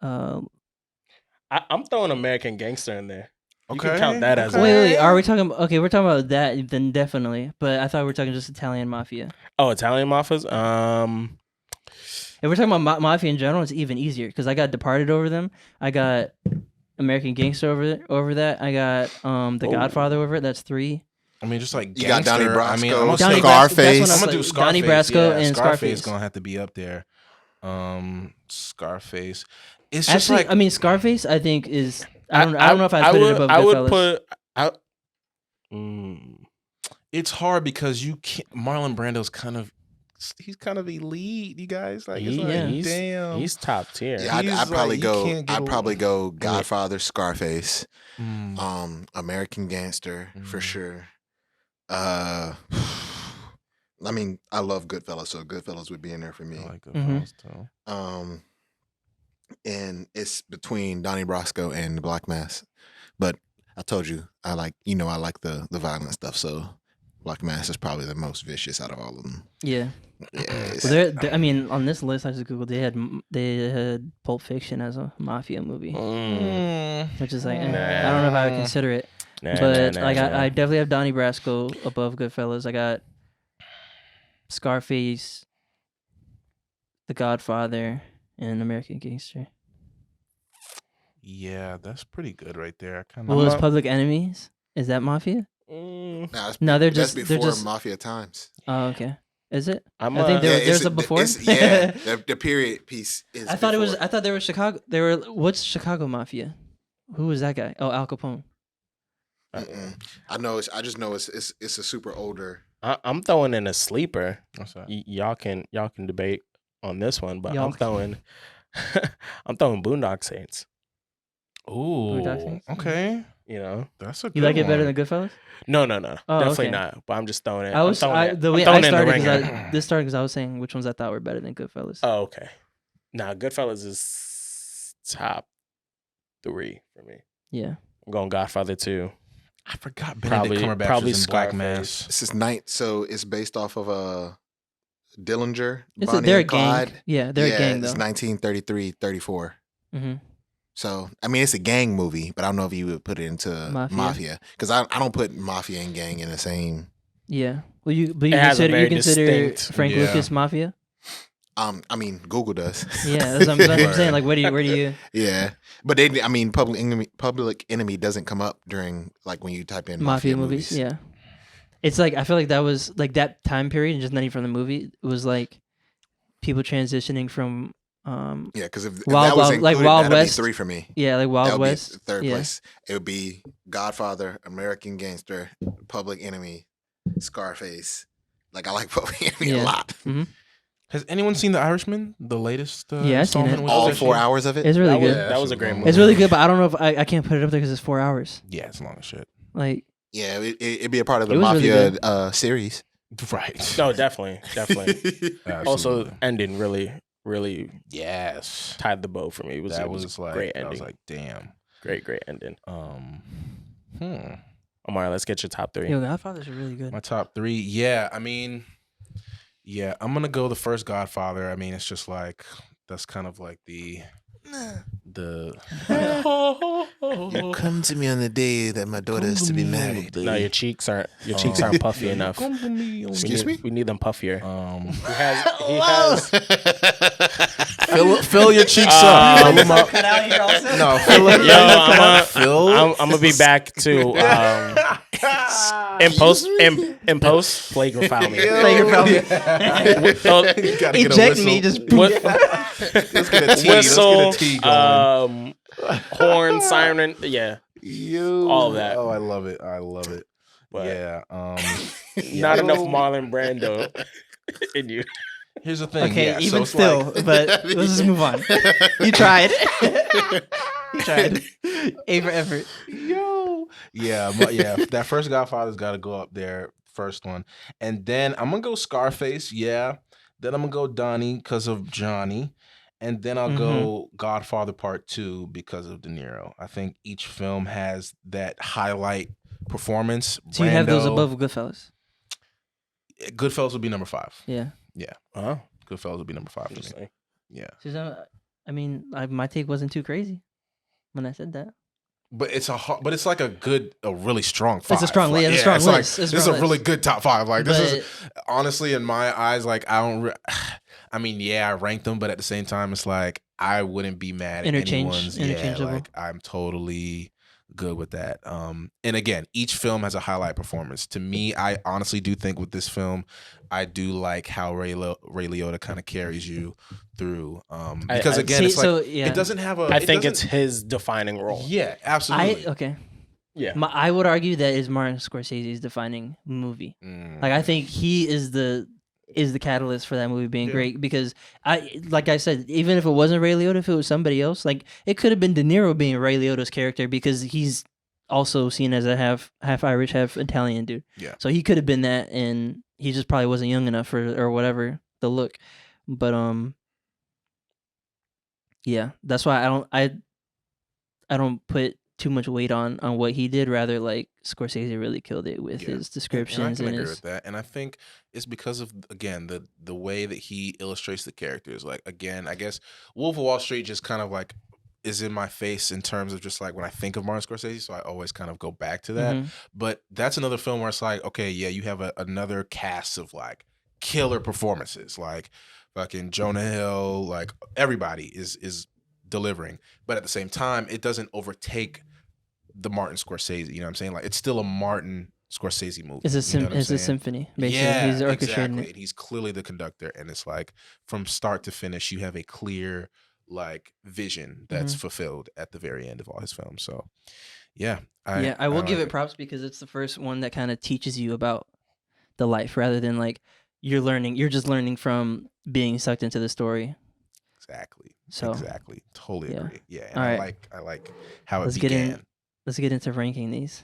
I'm throwing American Gangster in there. You can Okay, count that as okay. Wait. Are we talking? Okay, we're talking about that. Then definitely. But I thought we were talking just Italian mafia. Italian Mafias. If we're talking about mafia in general, it's even easier because I got Departed over them. I got American Gangster over that. I got The Oh. Godfather over it. That's 3. I mean, just like You got Donnie gangster, Brasco, I mean, I'm gonna Donnie say- Brasco, that's Scarface. when I I'm was gonna do like, Scarface. Donnie Brasco and Scarface. gonna have to be up there. Scarface. It's just Actually, like I mean, Scarface. I think is. I don't know if I'd put it above I would Goodfellas. put. it's hard because you can't. Marlon Brando's he's kind of elite. You guys like, it's like damn. He's top tier. Yeah, He's I'd probably like, you go. can't get I'd away- probably go Godfather, Scarface, Mm. American Gangster for Mm. sure. I mean, I love Goodfellas, so Goodfellas would be in there for me. I like Mhm. Goodfellas too. And it's between Donnie Brasco and Black Mass. But I told you, I like the violent stuff. So Black Mass is probably the most vicious out of all of them. Yeah. Yeah, it's- Well, I mean, on this list I just googled, they had Pulp Fiction as a mafia movie, which is like I don't know if I would consider it, but I definitely have Donnie Brasco above Goodfellas. I got Scarface, The Godfather, and American Gangster. Yeah, that's pretty good right there. I kind What was of. Public Enemies? Is that mafia? Nah, it's- No, they're that's just- before they're just- Mafia times. Oh, okay. Is it? I'm I think there- Yeah, there's it's- a before. yeah, the period piece is. I thought it was. before. I thought there was Chicago. There were. What's Chicago Mafia? Who was that guy? Oh, Al Capone. Mm-mm. I know. I just know it's a super older. I'm throwing in a sleeper. What's that? Y'all can debate on this one, but Y'all I'm throwing I'm throwing Boondock Saints. Ooh, Boondock Saints? okay, You know, that's a. You good like it better one. than Goodfellas? no, Oh, definitely okay. not. But I'm just throwing it. I was I'm throwing it- the I'm way throwing I it in the started ringer. because this started because I was saying which ones I thought were better than Goodfellas. Oh, okay. Nah, Goodfellas is top 3 for me. Yeah. I'm going Godfather 2. I forgot Benedict Cumberbatch probably was in Black Scarface. Mass. This is ninth, so it's based off of Dillinger. It's Bonnie they're a and gang. Clyde. Yeah, they're a gang It's though. 1933, 34. Mm-hmm. So I mean, it's a gang movie, but I don't know if you would put it into mafia because I don't put mafia and gang in the same. Yeah. Well, you has a consider very distinct Frank Yeah. Lucas Mafia? I mean, Google does. Yeah, that's what I'm saying. Like, where do you? Yeah, but I mean, Public Enemy doesn't come up during like when you type in mafia movies. Yeah, it's like I feel like that was like that time period, and just not even from the movie. It was like people transitioning from Yeah, because if Wild- that was Wild- included, like Wild that'd West. be 3 for me. yeah, like That Wild would West. be third yeah. place. It would be Godfather, American Gangster, Public Enemy, Scarface. Like I like Public Enemy Yeah. a lot. Mm-hmm. Has anyone seen The Irishman? The latest Yeah, I've seen installment it. with All Pesci? 4 hours of it. It's really That was- good. that was a great long. movie. It's really good, but I don't know if I can't put it up there because it's 4 hours. Yeah, it's long as shit. Like, Yeah, it'd be a part of the It was really mafia series. Right. No, definitely. Also, Absolutely. ending really Yes. tied the bow for me. It was a like great I ending. was like, damn. Great ending. Hmm. Omar, let's get your top 3. yo, Godfathers are really good. My top 3. Yeah, I mean, I'm gonna go the first Godfather. I mean, it's just like that's kind of like the You come to me on the day that my daughter is to be married. No, your cheeks aren't puffy enough. Excuse me? We need them puffier. He has Fill your cheeks up. Fill them up. Cut out here also. No, fill them. I'm gonna be back to in post flagrant foul me. Flagrant foul me. You gotta get a Eject whistle. me. Just What, Let's get a T. whistle, Let's get a T going. horn, siren, yeah, all of that. Oh, I love it. But Yeah. not enough Marlon Brando in you. Here's the thing. okay, yeah, even so it's still, like, but let's just move on. You tried. You tried. A for effort. yeah, that first Godfather's got to go up there, first one, and then I'm gonna go Scarface. Yeah, then I'm gonna go Donnie because of Johnny, and then I'll go Godfather Part 2 because of De Niro. I think each film has that highlight performance. So you have those Brando. above Goodfellas. Goodfellas would be number 5. Yeah. Oh, Goodfellas would be number 5 for me. interesting. Yeah, So, I mean, my take wasn't too crazy when I said that. but it's it's like a really strong 5. It's a strong, Like, yeah, it's a strong it's like, list. It's a this is strong a really list. good top 5. Like this But- is honestly in my eyes, like I don't. I mean, yeah, I ranked them, but at the same time, it's like I wouldn't be mad at anyone's. Yeah, Interchangeable. like I'm totally good with that. And again, each film has a highlight performance. To me, I honestly do think with this film, I do like how Ray Liotta kind of carries you through. Because again, it's like it doesn't have a. I think it's his defining role. Yeah, absolutely. Okay. Yeah. I would argue that is Martin Scorsese's defining movie. Like I think he is the catalyst for that movie being great because like I said, even if it wasn't Ray Liotta, if it was somebody else, like it could have been De Niro being Ray Liotta's character because he's also seen as a half Irish, half Italian dude. Yeah. So he could have been that, and he just probably wasn't young enough or whatever the look. But yeah, that's why I don't put too much weight on what he did. Rather, like Scorsese really killed it with his descriptions and I can and agree his. with that. And I think it's because of again the way that he illustrates the characters. Like again, I guess Wolf of Wall Street just kind of like is in my face in terms of just like when I think of Martin Scorsese, so I always kind of go back to that. Mhm. But that's another film where it's like, okay, yeah, you have another cast of like killer performances, like fucking Jonah Hill, like everybody is delivering, but at the same time, it doesn't overtake the Martin Scorsese. You know what I'm saying? Like it's still a Martin Scorsese movie. It's a you know what I'm it's a saying? symphony. Basically, Yeah, he's orchestrating exactly. it. And he's clearly the conductor, and it's like from start to finish, you have a clear like vision that's fulfilled at the very end of all his films. So, yeah, I will give like it props because it's the first one that kind of teaches you about the life rather than like you're just learning from being sucked into the story. Exactly. So exactly. Totally yeah. agree. Yeah. And All I right. like how Let's it get began. let's get into ranking these.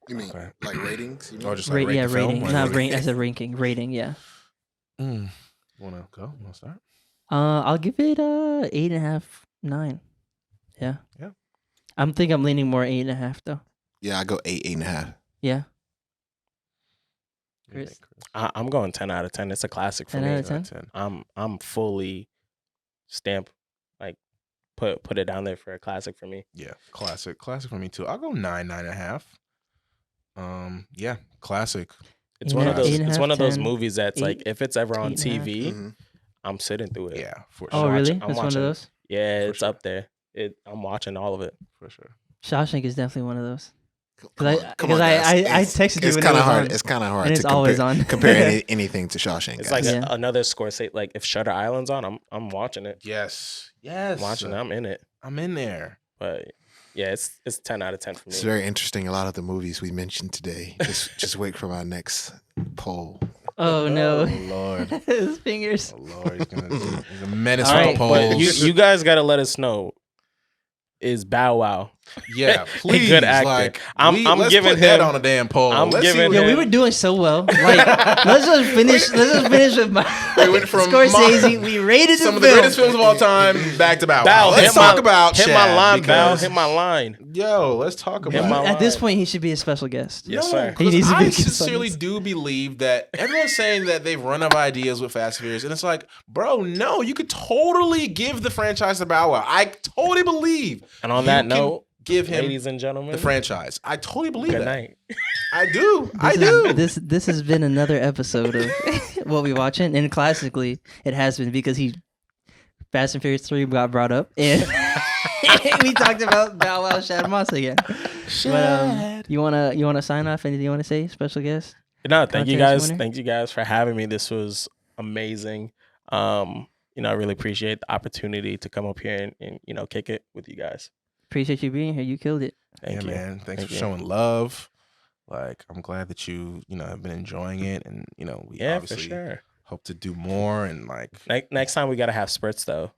You mean Okay. like ratings? You mean? Or just like rate Yeah, the film? rating. Like, Not what- rank. I said ranking. Rating. Yeah. Wanna go? Wanna start? I'll give it 8.5, 9. Yeah. Yeah. I'm leaning more 8.5 though. Yeah, I go 8.5. Yeah. What do you Chris? think, Chris? I'm going 10 out of 10. It's a classic for 10 me. out of 10? I'm fully stamped, like put it down there for a classic for me. Yeah, classic for me too. I'll go 9.5. Yeah, classic. It's Eight one and of a half, those. eight and a It's half, one of those 10, movies that's like 8, if it's ever on 8 and a half. TV, Mhm. I'm sitting through it. Yeah, for Oh, sure. really? I'm That's one of watching- those. Yeah, For it's sure. up there. I'm watching all of it. For sure. Shawshank is definitely one of those. Come on, come Because on, guys. I It's- texted you It's when it kind of was hard. on. It's kind of hard And to it's always on. compare anything to Shawshank. It's guys. like Yeah. another Scorsese. Like if Shutter Island's on, I'm watching it. Yes. I'm watching it. I'm in it. I'm in there. But yeah, it's 10 out of 10 for me. It's very interesting. A lot of the movies we mentioned today. Just wait for my next poll. Oh no. Oh Lord. His fingers. Oh Lord. He's a menace All with right, the but polls. you guys got to let us know. Is Bow Wow Yeah, please. good actor? Like, I'm let's giving put that him- on a damn poll. I'm Let's see giving what- Yo, him- we were doing so well. Like, let's just finish with my We went from Scorsese. We rated some the of the film. greatest films of all time back to Bow Bow, Wow. Let's hit my- talk about hit my Shad, line, Bow. because- Hit my line. Yo, let's talk Hit about my it. At this line. point, he should be a special guest. Yes, No, sir. 'cause He needs to be I a guest on sincerely this. do believe that everyone's saying that they've run out of ideas with Fast and Furious, and it's like, bro, no, you could totally give the franchise to Bow Wow. I totally believe. And on you that can note, give him ladies and gentlemen, the franchise. I totally believe good that. night. I do. I This do. is- This has been another episode of what we watching, and classically, it has been because Fast and Furious 3 got brought up, and we talked about Bow Wow, Shad Moss again. But, you wanna sign off? Anything you wanna say, special guest? No, thank you Contest guys. winner? Thank you guys for having me. This was amazing. I really appreciate the opportunity to come up here and kick it with you guys. Appreciate you being here. You killed it. Thank Yeah, you. man. Thanks Thank for you. showing love. Like, I'm glad that you have been enjoying it, and we Yeah, for obviously sure. hope to do more, and like, Next time we gotta have spurts though.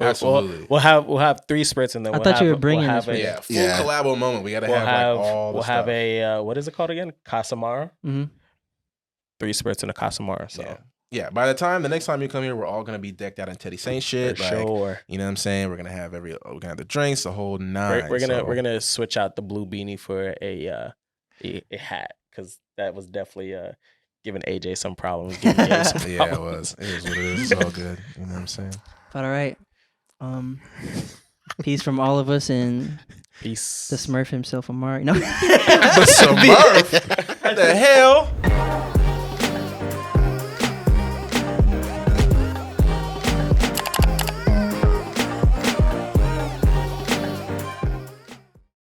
Absolutely. We'll have 3 spurts and then I we'll thought you have- were bringing we'll this have for a, yeah, full Yeah. collabo moment. We gotta we'll have, have like, all we'll the have stuff. a what is it called again? Casamara. Mm-hmm. 3 spurts and a Casamara. So Yeah. By the next time you come here, we're all gonna be decked out in Teddy Saint shit. for Like, sure. you know what I'm saying? We're gonna have the drinks, the whole nine. We're so- gonna switch out the blue beanie for a hat because that was definitely giving AJ some problems. Giving Gabe some Yeah, it problems. was. It is what it is. It's all good. You know what I'm saying? But all right. Peace from all of us and Peace. the Smurf himself, Amari. No. The Smurf. What the hell?